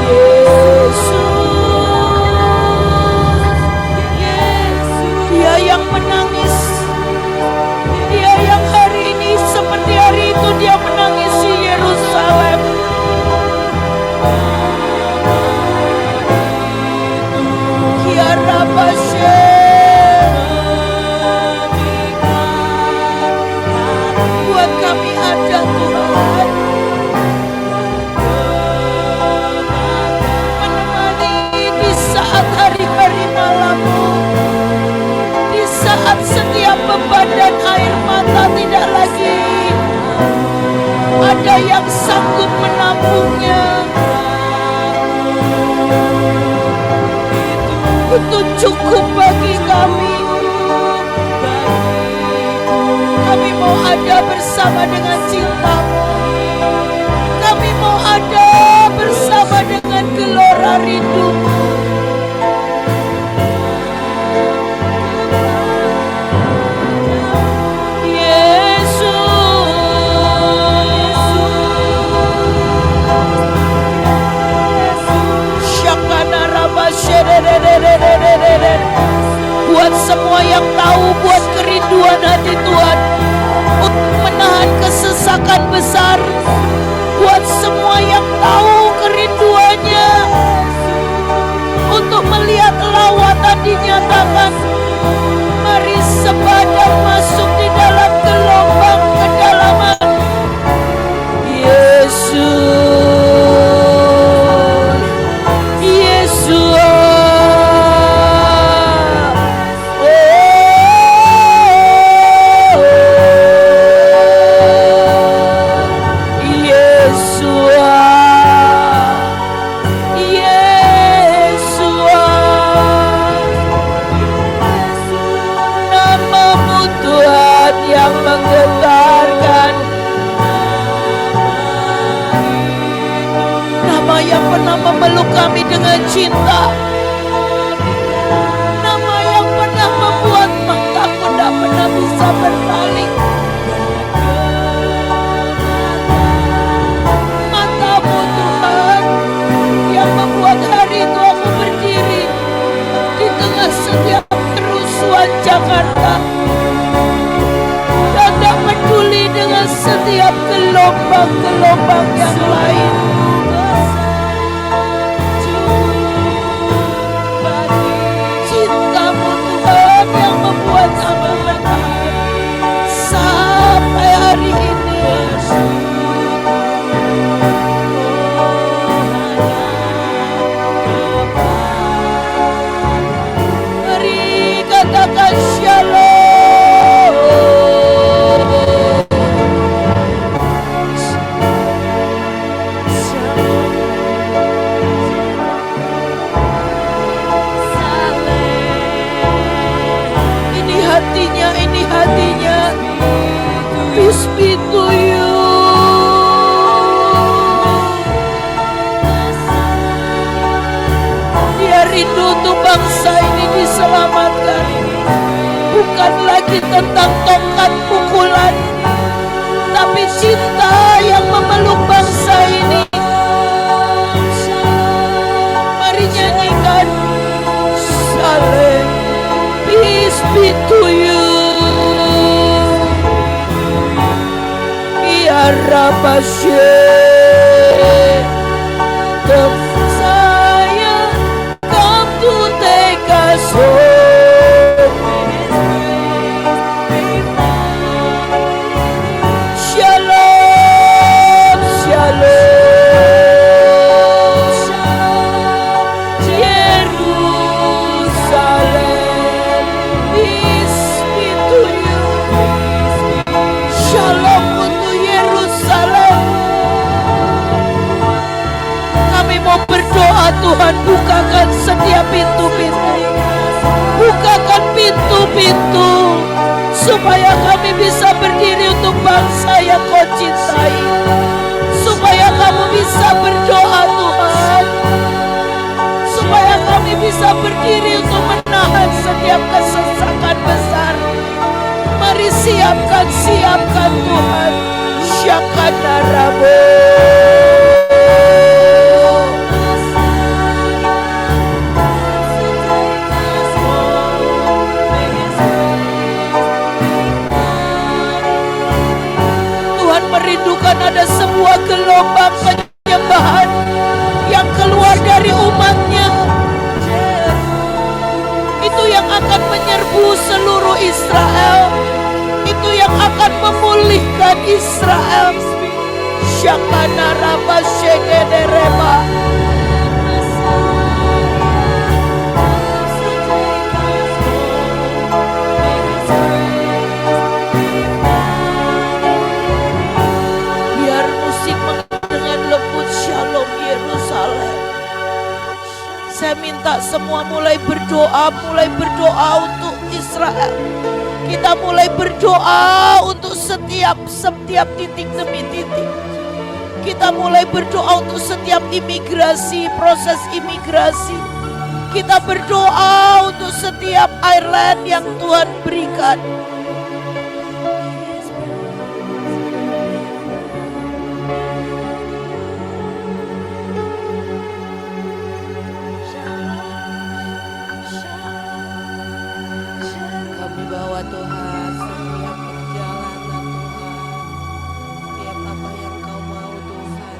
Yesus, Dia yang menangis, Dia yang hari ini seperti hari itu Dia menangisi Yerusalem. Buat kami ada Tuhan, menemani di saat hari-hari malammu, di saat setiap beban dan air mata tidak lagi ada yang sanggup menampungnya. Itu cukup bagi kami. Kami mau ada bersama dengan cinta-Mu. Kami mau ada bersama dengan gelora rindu-Mu. Buat semua yang tahu, buat kerinduan hati Tuhan untuk menahan kesesakan besar, buat semua yang tahu kerinduannya untuk melihat lawatan dinyatakan, mari sembah dan masuk di dalam gelombang kedalaman. Namamu Tuhan yang menggetarkan, nama yang pernah memeluk kami dengan cinta, nama yang pernah membuat mataku tidak pernah bisa berpaling. Matamu Tuhan yang membuat hari itu aku berdiri di tengah setiap kerusuhan Jakarta dan tak peduli dengan setiap gelombang-gelombang yang lain. Cintamu Tuhan yang membuat aku bertahan sampai hari ini. Mari katakan shalom. Ini hatinya, peace be to you. Dia rindu untuk bangsa ini diselamatkan. Bukan lagi tentang tongkat pukulan, tapi cinta yang memeluk bangsa ini. Mari nyanyikan Shalom, peace be to you. Ya Rabashe, saya come to take us home. Shalom, shalom, Yerusalem, peace be to you. Shalom untuk Yerusalem. Kami mau berdoa, Tuhan, bukakan setiap pintu-pintu. Bukakan pintu-pintu supaya kami bisa berdiri untuk bangsa yang Kau cintai. Supaya kami bisa berdoa, Tuhan. Supaya kami bisa berdiri untuk menahan setiap kesesakan besar. Mari siapkan Tuhan. Syakana Rabo. Tuhan merindukan ada sebuah gelombang penyembahan yang keluar dari umatnya. Itu yang akan menyerbu seluruh Israel. Itu yang akan memulihkan Israel. Syakana Raba Shekede Reba. Biar musik dengan lembut Shalom Yerusalem. Saya minta semua mulai berdoa untuk Israel. Kita mulai berdoa untuk setiap titik demi titik. Kita mulai berdoa untuk setiap imigrasi, proses imigrasi. Kita berdoa untuk setiap airline yang Tuhan berikan. Kami bawa Tuhan setiap perjalanan Tuhan, setiap apa yang Kau mau Tuhan.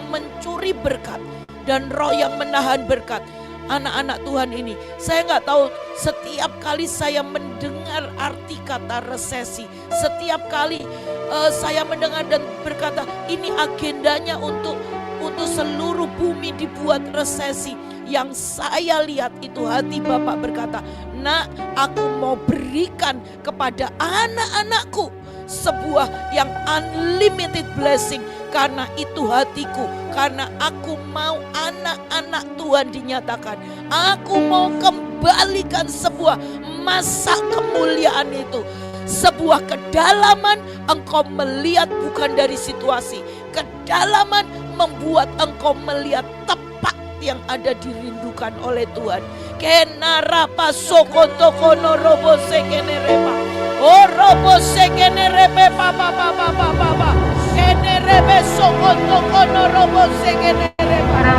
yang mencuri berkat dan roh yang menahan berkat. Anak-anak Tuhan ini, saya nggak tahu, setiap kali saya mendengar arti kata resesi, setiap kali saya mendengar dan berkata ini agendanya untuk seluruh bumi dibuat resesi. Yang saya lihat itu hati Bapak berkata, nak, aku mau berikan kepada anak-anakku sebuah yang unlimited blessing. Karena itu hatiku, karena aku mau anak-anak Tuhan dinyatakan. Aku mau kembalikan sebuah masa kemuliaan itu. Sebuah kedalaman engkau melihat bukan dari situasi. Kedalaman membuat engkau melihat tepat yang ada dirindukan oleh Tuhan. Kenarapa sokontokono robo sekenerepa. Oh robo sekenerepe papa papa papa. Kenerebe sokontokono robo sekenerepa.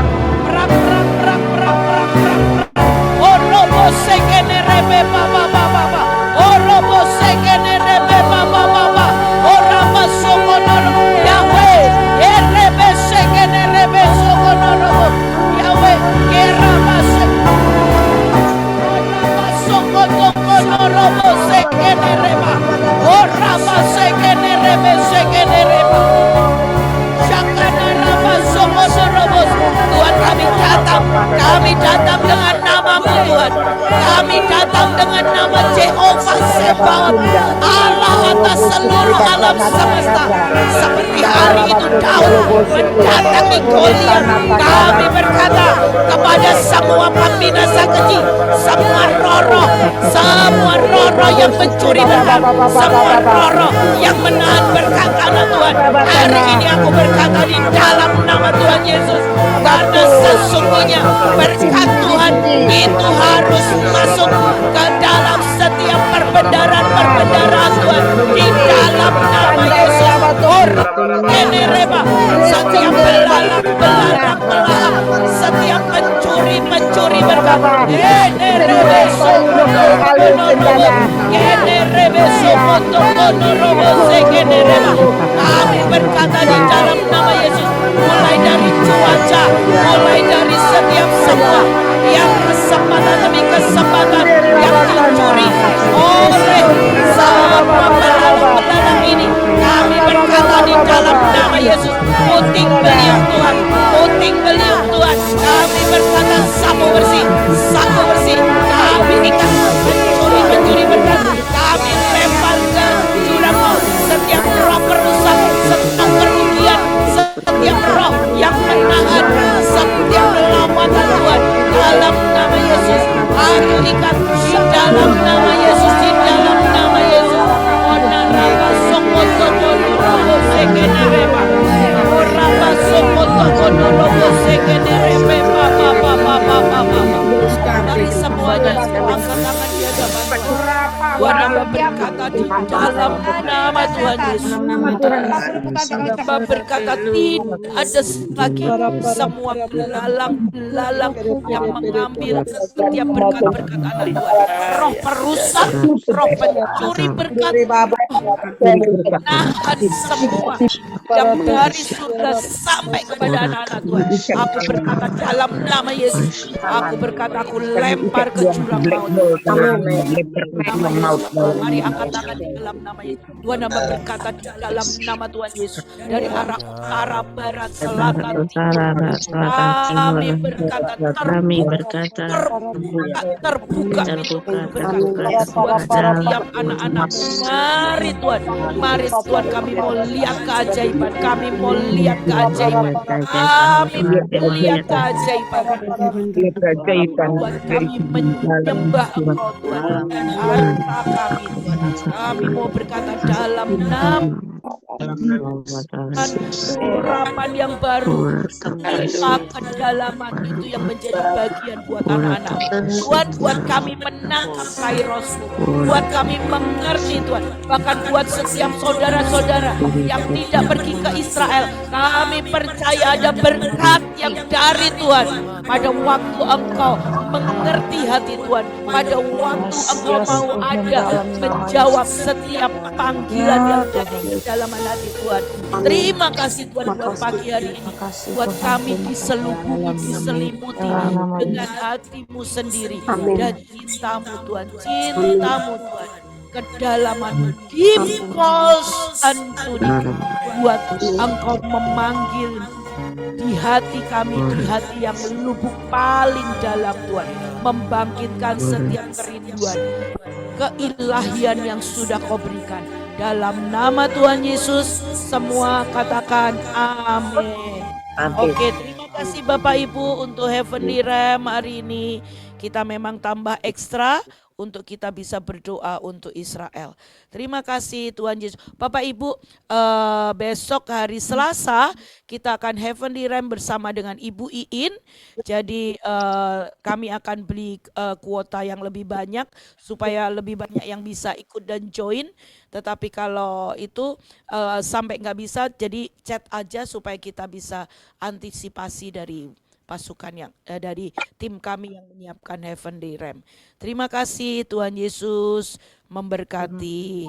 Prak prak prak prak prak prak. Oh robo sekenerepe papa papa. Oh robo sekenerebe papa papa. Oh rapa sokono Yahweh. Erebe sekenerebe sokono robo. Yahweh keraba sokotokono robo sekenereba. Oh raba sekenerebe sekenereba. Syakana raba sokoto robo. Tuhan, kami datang dengan namamu Tuhan. Kami datang dengan Saul mendatangi Goliat. Kami berkata kepada semua pembinasa keji, semua roh-roh yang mencuri berkat, semua roh-roh yang menahan berkat anak Tuhan. Hari ini aku berkata di dalam nama Tuhan Yesus, karena sesungguhnya berkat Tuhan itu harus masuk ke dalam setiap perbendaharaan Tuhan di dalam nama Yesus. Setiap belalang, setiap mencuri berkat, kami berkata di dalam nama Yesus, mulai dari cuaca, mulai dari setiap semua yang kesempatan demi kesempatan yang dicuri oleh semua pelalang ini, kami berkata di dalam nama Yesus, puting beliung Tuhan, kami berkata sapu bersih, kami ikat mencuri berkat, kami lempar ke jurang maut setiap roh perusak, setiap kerugian, setiap roh yang menahan setiap lawatan Tuhan dalam nama Yesus. Aku ikat di dalam nama Yesus, di dalam nama Yesus. Onaraba sokoto robo sekenereba, oraba sokoto robo sekenereba, Mari semuanya angkat tangan di hadapan Tuhan. Tuhan Hamba berkata di dalam nama Tuhan Yesus, Hamba berkata tidak ada lagi semua belalang yang mengambil setiap berkat-berkat anak Tuhan. Roh perusak, roh pencuri berkat, nahan semua yang dari surga sampai kepada anak-anak Tuhan. Aku berkata dalam nama Yesus, aku berkata aku lempar ke jurang maut. Mari angkat tangan di dalam nama Yesus. Tuhan Hamba berkata di dalam nama Tuhan Yesus, dari arah utara, barat, selatan, timur, kami berkata terbuka berkat buat setiap anak-anak. Mari Tuhan, kami mau lihat keajaiban, kami mau lihat keajaiban, Tuhan, kami menyembah Engkau Tuhan, dan harta kami Tuhan, kami mau berkata dalam nama urapan yang baru, terima kedalaman itu yang menjadi bagian buat anak-anak Tuhan, buat kami menangkap kairosmu, buat kami mengerti Tuhan, bahkan buat setiap saudara-saudara yang tidak pergi ke Israel, kami percaya ada berkat yang dari Tuhan. Pada waktu Engkau mengerti hati Tuhan, pada waktu Engkau mau ada menjawab setiap panggilan yang dari kedalaman hati Tuhan. Terima kasih Tuhan buat pagi hari ini, buat kami diselubungi, diselimuti dengan hatimu sendiri dan cintamu Tuhan, kedalaman deep calls unto thee, buat Engkau memanggil di hati kami, di hati yang lubuk paling dalam Tuhan, membangkitkan setiap kerinduan keilahian yang sudah Kau berikan. Dalam nama Tuhan Yesus, semua katakan amin. Oke, terima kasih Bapak Ibu untuk Heavenly Realm hari ini. Kita memang tambah ekstra untuk kita bisa berdoa untuk Israel. Terima kasih Tuhan Yesus. Bapak Ibu, besok hari Selasa kita akan Heavenly Realm bersama dengan Ibu Iin. Jadi kami akan beli kuota yang lebih banyak supaya lebih banyak yang bisa ikut dan join. Tetapi kalau itu sampai nggak bisa, jadi chat aja supaya kita bisa antisipasi dari pasukan yang dari tim kami yang menyiapkan Heavenly Realm. Terima kasih, Tuhan Yesus memberkati.